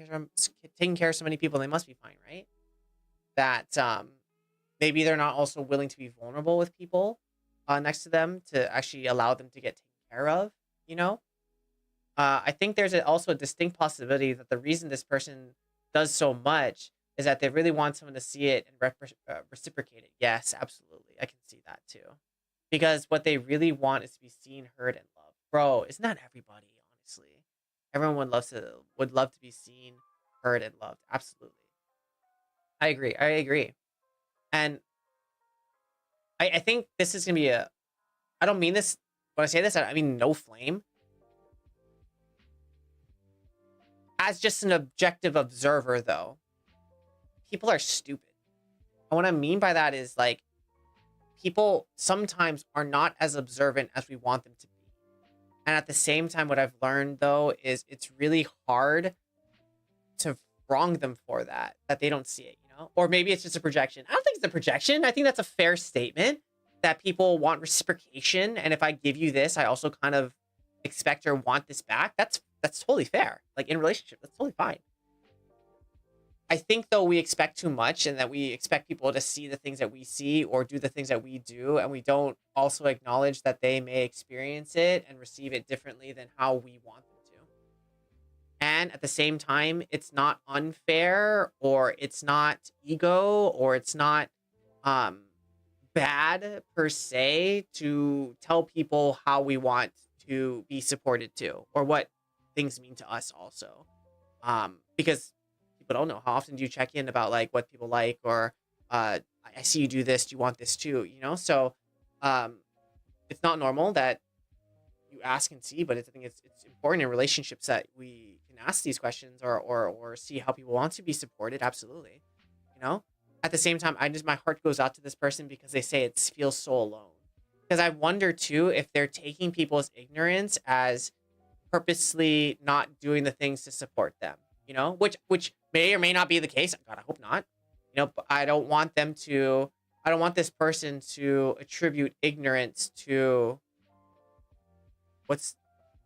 care of so many people, they must be fine, right? That maybe they're not also willing to be vulnerable with people next to them to actually allow them to get taken care of. I think there's also a distinct possibility that the reason this person does so much is that they really want someone to see it and reciprocate it. Yes, absolutely. I can see that too. Because what they really want is to be seen, heard, and loved. Bro, isn't that everybody, honestly? Everyone would love to be seen, heard, and loved. Absolutely. I agree. I agree. And I think this is gonna be I don't mean this when I say this, I mean no flame. As just an objective observer, though, people are stupid. And what I mean by that is, like, people sometimes are not as observant as we want them to be. And at the same time, what I've learned, though, is it's really hard to wrong them for that they don't see it, you know? Or maybe it's just a projection. I don't think it's a projection. I think that's a fair statement that people want reciprocation. And if I give you this, I also kind of expect or want this back. That's totally fair. Like in a relationship, that's totally fine. I think though we expect too much and that we expect people to see the things that we see or do the things that we do, and we don't also acknowledge that they may experience it and receive it differently than how we want them to. And at the same time, it's not unfair or it's not ego or it's not um bad per se to tell people how we want to be supported too, or what things mean to us also. Because people don't know, how often do you check in about like what people like, or I see you do this, do you want this too, you know? So um it's not normal that you ask and see, but I think it's important in relationships that we can ask these questions, or see how people want to be supported. Absolutely, you know. At the same time, I just, my heart goes out to this person because they say it feels so alone. Because I wonder too if they're taking people's ignorance as purposely not doing the things to support them, you know, which may or may not be the case. God, I hope not. You know, but I don't want them to. I don't want this person to attribute ignorance to what's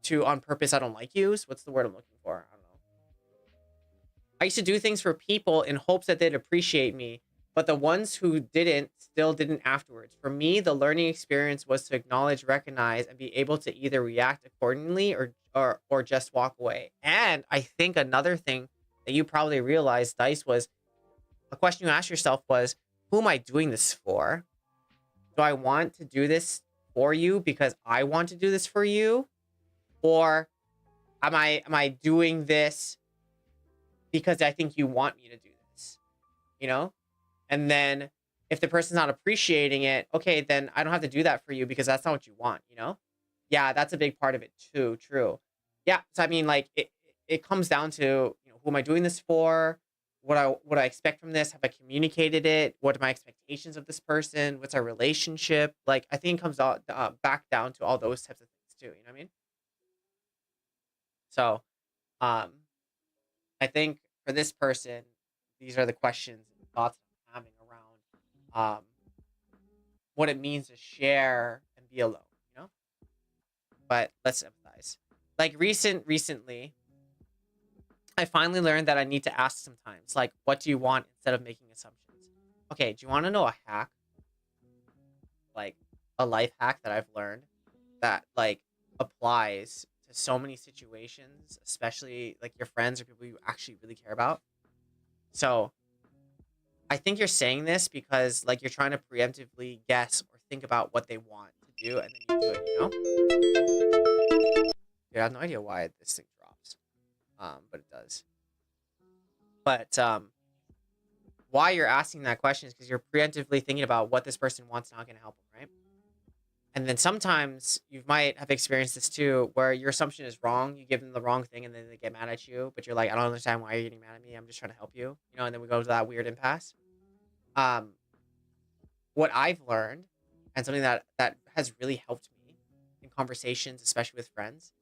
to on purpose. I don't like yous. What's the word I'm looking for? I don't know. I used to do things for people in hopes that they'd appreciate me, but the ones who didn't still didn't afterwards. For me, the learning experience was to acknowledge, recognize, and be able to either react accordingly or just walk away. And I think another thing that you probably realized, Dice, was a question you asked yourself was, who am I doing this for? Do I want to do this for you because I want to do this for you? Or am I doing this because I think you want me to do this? You know? And then if the person's not appreciating it, okay, then I don't have to do that for you because that's not what you want, you know? Yeah, that's a big part of it too. True. Yeah. So I mean, like it comes down to, you know, who am I doing this for? What I expect from this? Have I communicated it? What are my expectations of this person? What's our relationship? Like, I think it comes out back down to all those types of things too. You know what I mean? So, um, I think for this person, these are the questions and thoughts I'm having around what it means to share and be alone, you know? But let's empathize. Like recently, I finally learned that I need to ask sometimes, like, what do you want instead of making assumptions? Okay, do you want to know a hack? Like a life hack that I've learned that like applies to so many situations, especially like your friends or people you actually really care about. So I think you're saying this because like you're trying to preemptively guess or think about what they want to do, and then you do it, you know? Dude, I have no idea why this thing drops. But it does. But why you're asking that question is because you're preemptively thinking about what this person wants, not gonna help them, right? And then sometimes you might have experienced this too, where your assumption is wrong. You give them the wrong thing, and then they get mad at you. But you're like, I don't understand why you're getting mad at me. I'm just trying to help you, you know. And then we go to that weird impasse. Um, what I've learned, and something that has really helped me in conversations, especially with friends,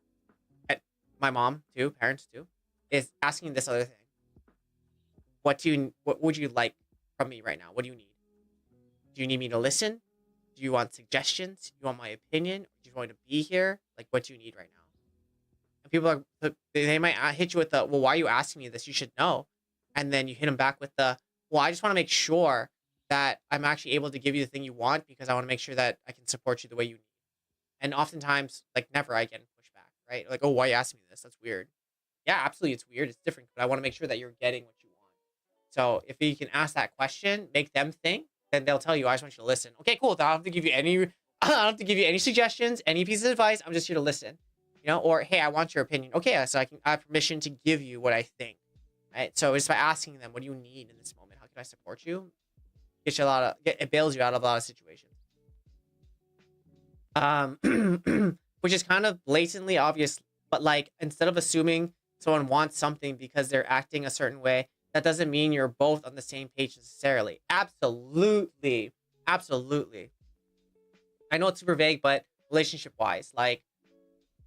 and my mom too, parents too, is asking this other thing: what would you like from me right now? What do you need? Do you need me to listen? Do you want suggestions? Do you want my opinion? Do you want to be here? Like, what do you need right now? And people are, they might hit you with the, well, why are you asking me this? You should know. And then you hit them back with the, well, I just want to make sure that I'm actually able to give you the thing you want because I want to make sure that I can support you the way you need. And oftentimes, like, never I get pushback, right? Like, oh, why are you asking me this? That's weird. Yeah, absolutely, it's weird. It's different, but I want to make sure that you're getting what you want. So if you can ask that question, make them think, then they'll tell you, I just want you to listen. Okay, cool. I don't have to give you any I don't have to give you any suggestions, any pieces of advice. I'm just here to listen. You know, or hey, I want your opinion. Okay, so I have permission to give you what I think. Right. So just by asking them, what do you need in this moment? How can I support you? Gets you a lot of it bails you out of a lot of situations. Which is kind of blatantly obvious, but like instead of assuming someone wants something because they're acting a certain way, that doesn't mean you're both on the same page necessarily. Absolutely. Absolutely. I know it's super vague, but relationship wise, like,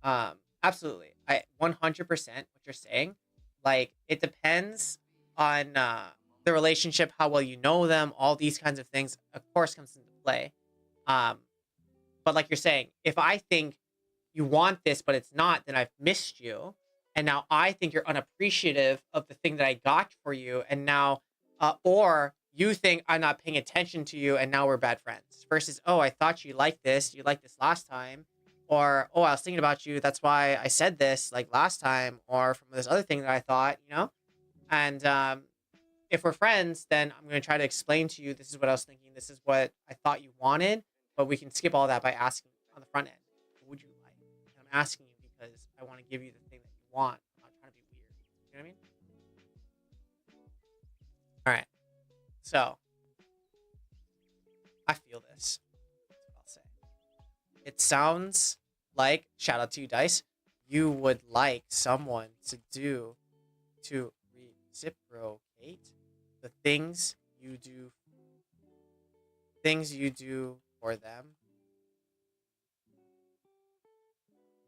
absolutely. I 100% what you're saying. Like, it depends on the relationship, how well you know them, all these kinds of things, of course, comes into play. Um, but like you're saying, if I think you want this, but it's not, then I've missed you. And now I think you're unappreciative of the thing that I got for you. And now, or you think I'm not paying attention to you and now we're bad friends. Versus, oh, I thought you liked this. You liked this last time. Or, oh, I was thinking about you. That's why I said this like last time. Or from this other thing that I thought, you know? And if we're friends, then I'm going to try to explain to you this is what I was thinking. This is what I thought you wanted. But we can skip all that by asking on the front end, what would you like? And I'm asking you because I want to give you the thing that you want. I'm not trying to be weird. You know what I mean? All right. So I feel this. That's what I'll say. It sounds like, shout out to you, Dice, you would like someone to reciprocate the things you do for them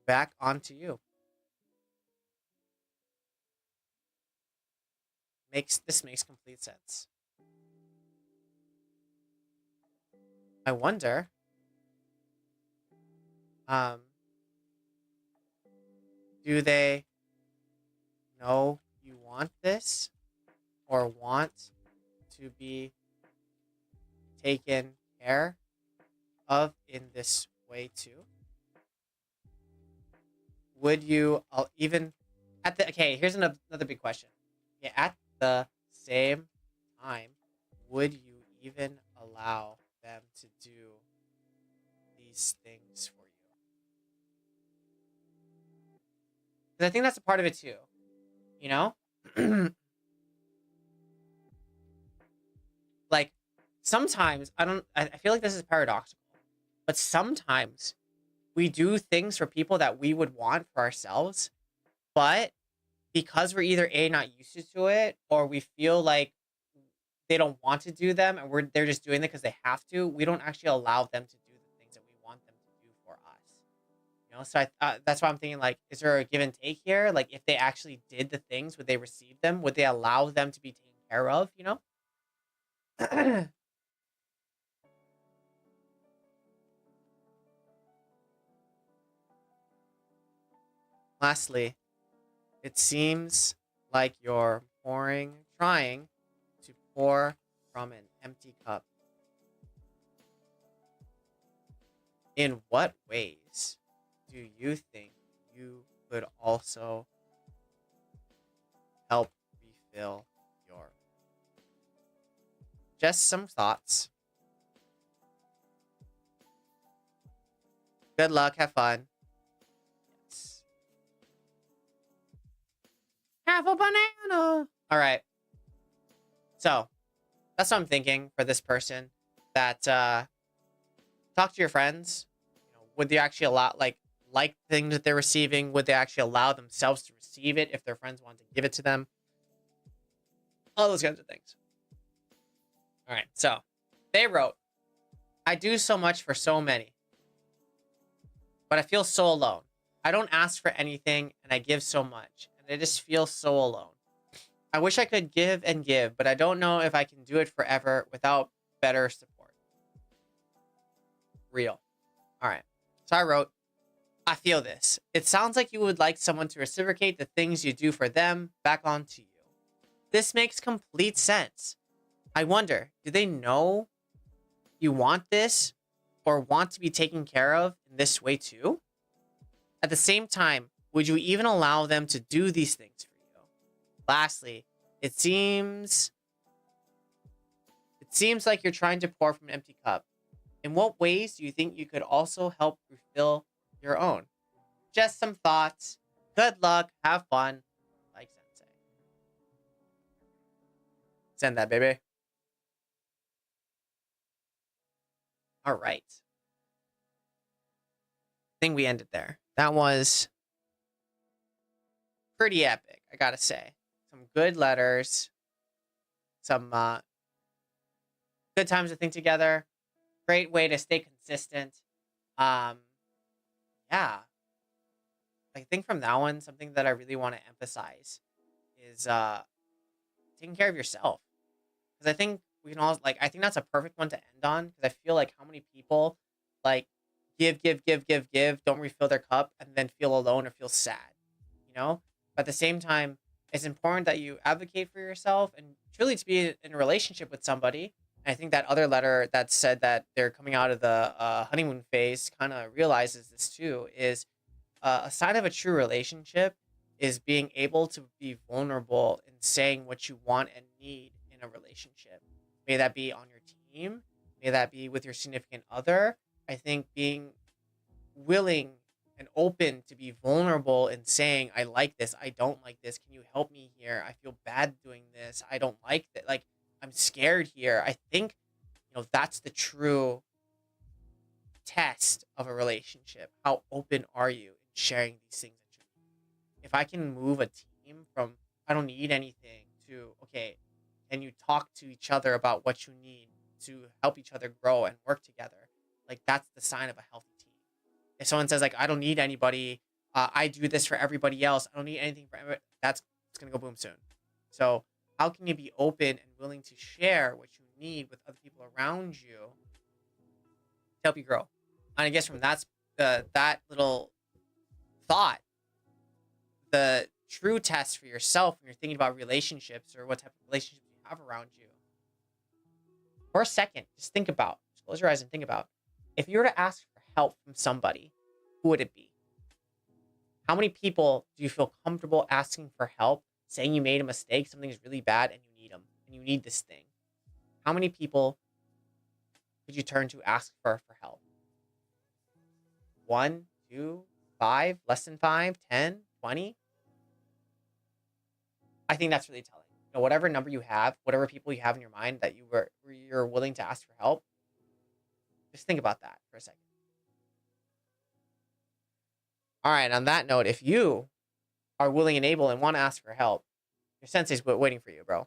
back onto you. Makes complete sense. I wonder, um, do they know you want this or want to be taken care of in this way too? Would you even at the okay, here's another big question. Yeah, at the same time, would you even allow them to do these things for you? Because I think that's a part of it too. You know? Like sometimes I feel like this is paradoxical, but sometimes we do things for people that we would want for ourselves, but because we're either A, not used to it, or we feel like they don't want to do them and they're just doing it because they have to, we don't actually allow them to do the things that we want them to do for us. You know, so that's why I'm thinking, like, is there a give and take here? Like, if they actually did the things, would they receive them? Would they allow them to be taken care of? You know. Lastly, it seems like you're trying to pour from an empty cup. In what ways do you think you could also help refill your? Just some thoughts. Good luck. Have fun. Yes. Have a banana. All right. So that's what I'm thinking for this person. That talk to your friends. You know, would they actually allow like things that they're receiving? Would they actually allow themselves to receive it if their friends want to give it to them? All those kinds of things. All right. So they wrote, I do so much for so many, but I feel so alone. I don't ask for anything and I give so much, and I just feel so alone. I wish I could give and give, but I don't know if I can do it forever without better support. Real. All right. So I wrote, I feel this. It sounds like you would like someone to reciprocate the things you do for them back onto you. This makes complete sense. I wonder, do they know you want this or want to be taken care of in this way too? At the same time, would you even allow them to do these things for you? Lastly, it seems like you're trying to pour from an empty cup. In what ways do you think you could also help refill your own? Just some thoughts. Good luck. Have fun. Like Sensei. Send that, baby. All right. I think we ended there. That was pretty epic, I gotta say. Some good letters. Some good times to think together. Great way to stay consistent. Um, yeah. I think from that one, something that I really want to emphasize is taking care of yourself. Because I think we can all like I think that's a perfect one to end on because I feel like how many people like give, don't refill their cup and then feel alone or feel sad, you know? But at the same time, it's important that you advocate for yourself and truly to be in a relationship with somebody. And I think that other letter that said that they're coming out of the honeymoon phase kind of realizes this too is a sign of a true relationship is being able to be vulnerable and saying what you want and need in a relationship. May that be on your team, may that be with your significant other. I think being willing and open to be vulnerable and saying, I like this, I don't like this. Can you help me here? I feel bad doing this. I don't like that. Like, I'm scared here. I think, that's the true test of a relationship. How open are you in sharing these things that you need? If I can move a team from I don't need anything to okay, and you talk to each other about what you need to help each other grow and work together, like that's the sign of a healthy team. If someone says like I don't need anybody, I do this for everybody else. I don't need anything for everybody. That's it's gonna go boom soon. So how can you be open and willing to share what you need with other people around you to help you grow? And I guess from that little thought, the true test for yourself when you're thinking about relationships or what type of relationships you have around you. For a second, just close your eyes and think about if you were to ask for help from somebody, who would it be? How many people do you feel comfortable asking for help, saying you made a mistake, something is really bad, and you need them, and you need this thing? How many people could you turn to ask for help? 1, 2, 5, less than 5, 10, 20? I think that's really telling. Whatever number you have, whatever people you have in your mind that you're willing to ask for help, just think about that for a second. All right, on that note, if you are willing and able and want to ask for help, your sensei's waiting for you, bro.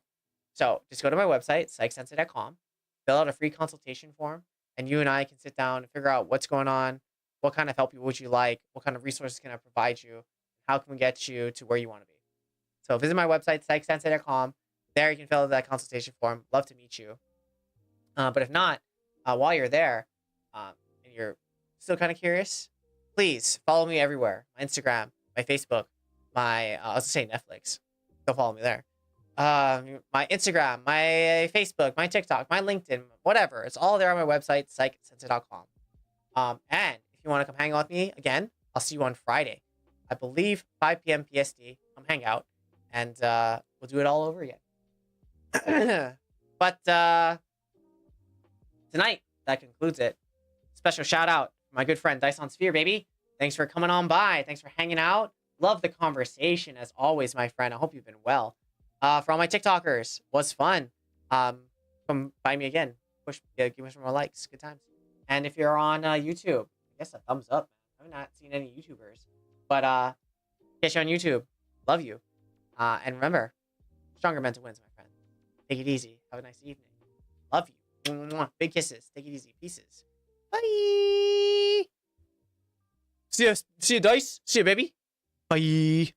So just go to my website, psychsensei.com, fill out a free consultation form, and you and I can sit down and figure out what's going on, what kind of help would you like, what kind of resources can I provide you, how can we get you to where you want to be. So visit my website, psychsensei.com. There you can fill out that consultation form. Love to meet you. But if not, while you're there and you're still kind of curious, please follow me everywhere. My Instagram, my Facebook, I was going to say Netflix. Go follow me there. My Instagram, my Facebook, my TikTok, my LinkedIn, whatever. It's all there on my website, psychsensei.com. And if you want to come hang out with me again, I'll see you on Friday. I believe 5 p.m. PST. Come hang out. And we'll do it all over again. But tonight, that concludes it. Special shout out to my good friend Dyson Sphere, baby. Thanks for coming on by. Thanks for hanging out. Love the conversation as always, my friend. I hope you've been well. For all my TikTokers, was fun. Come by me again. Give me some more likes. Good times. And if you're on YouTube, I guess a thumbs up. I have not seen any YouTubers. But catch you on YouTube. Love you. And remember, stronger mental wins, my friend. Take it easy. Have a nice evening. Love you. Mwah. Big kisses. Take it easy. Pieces. Bye. See you, Dice. See you, baby. Bye.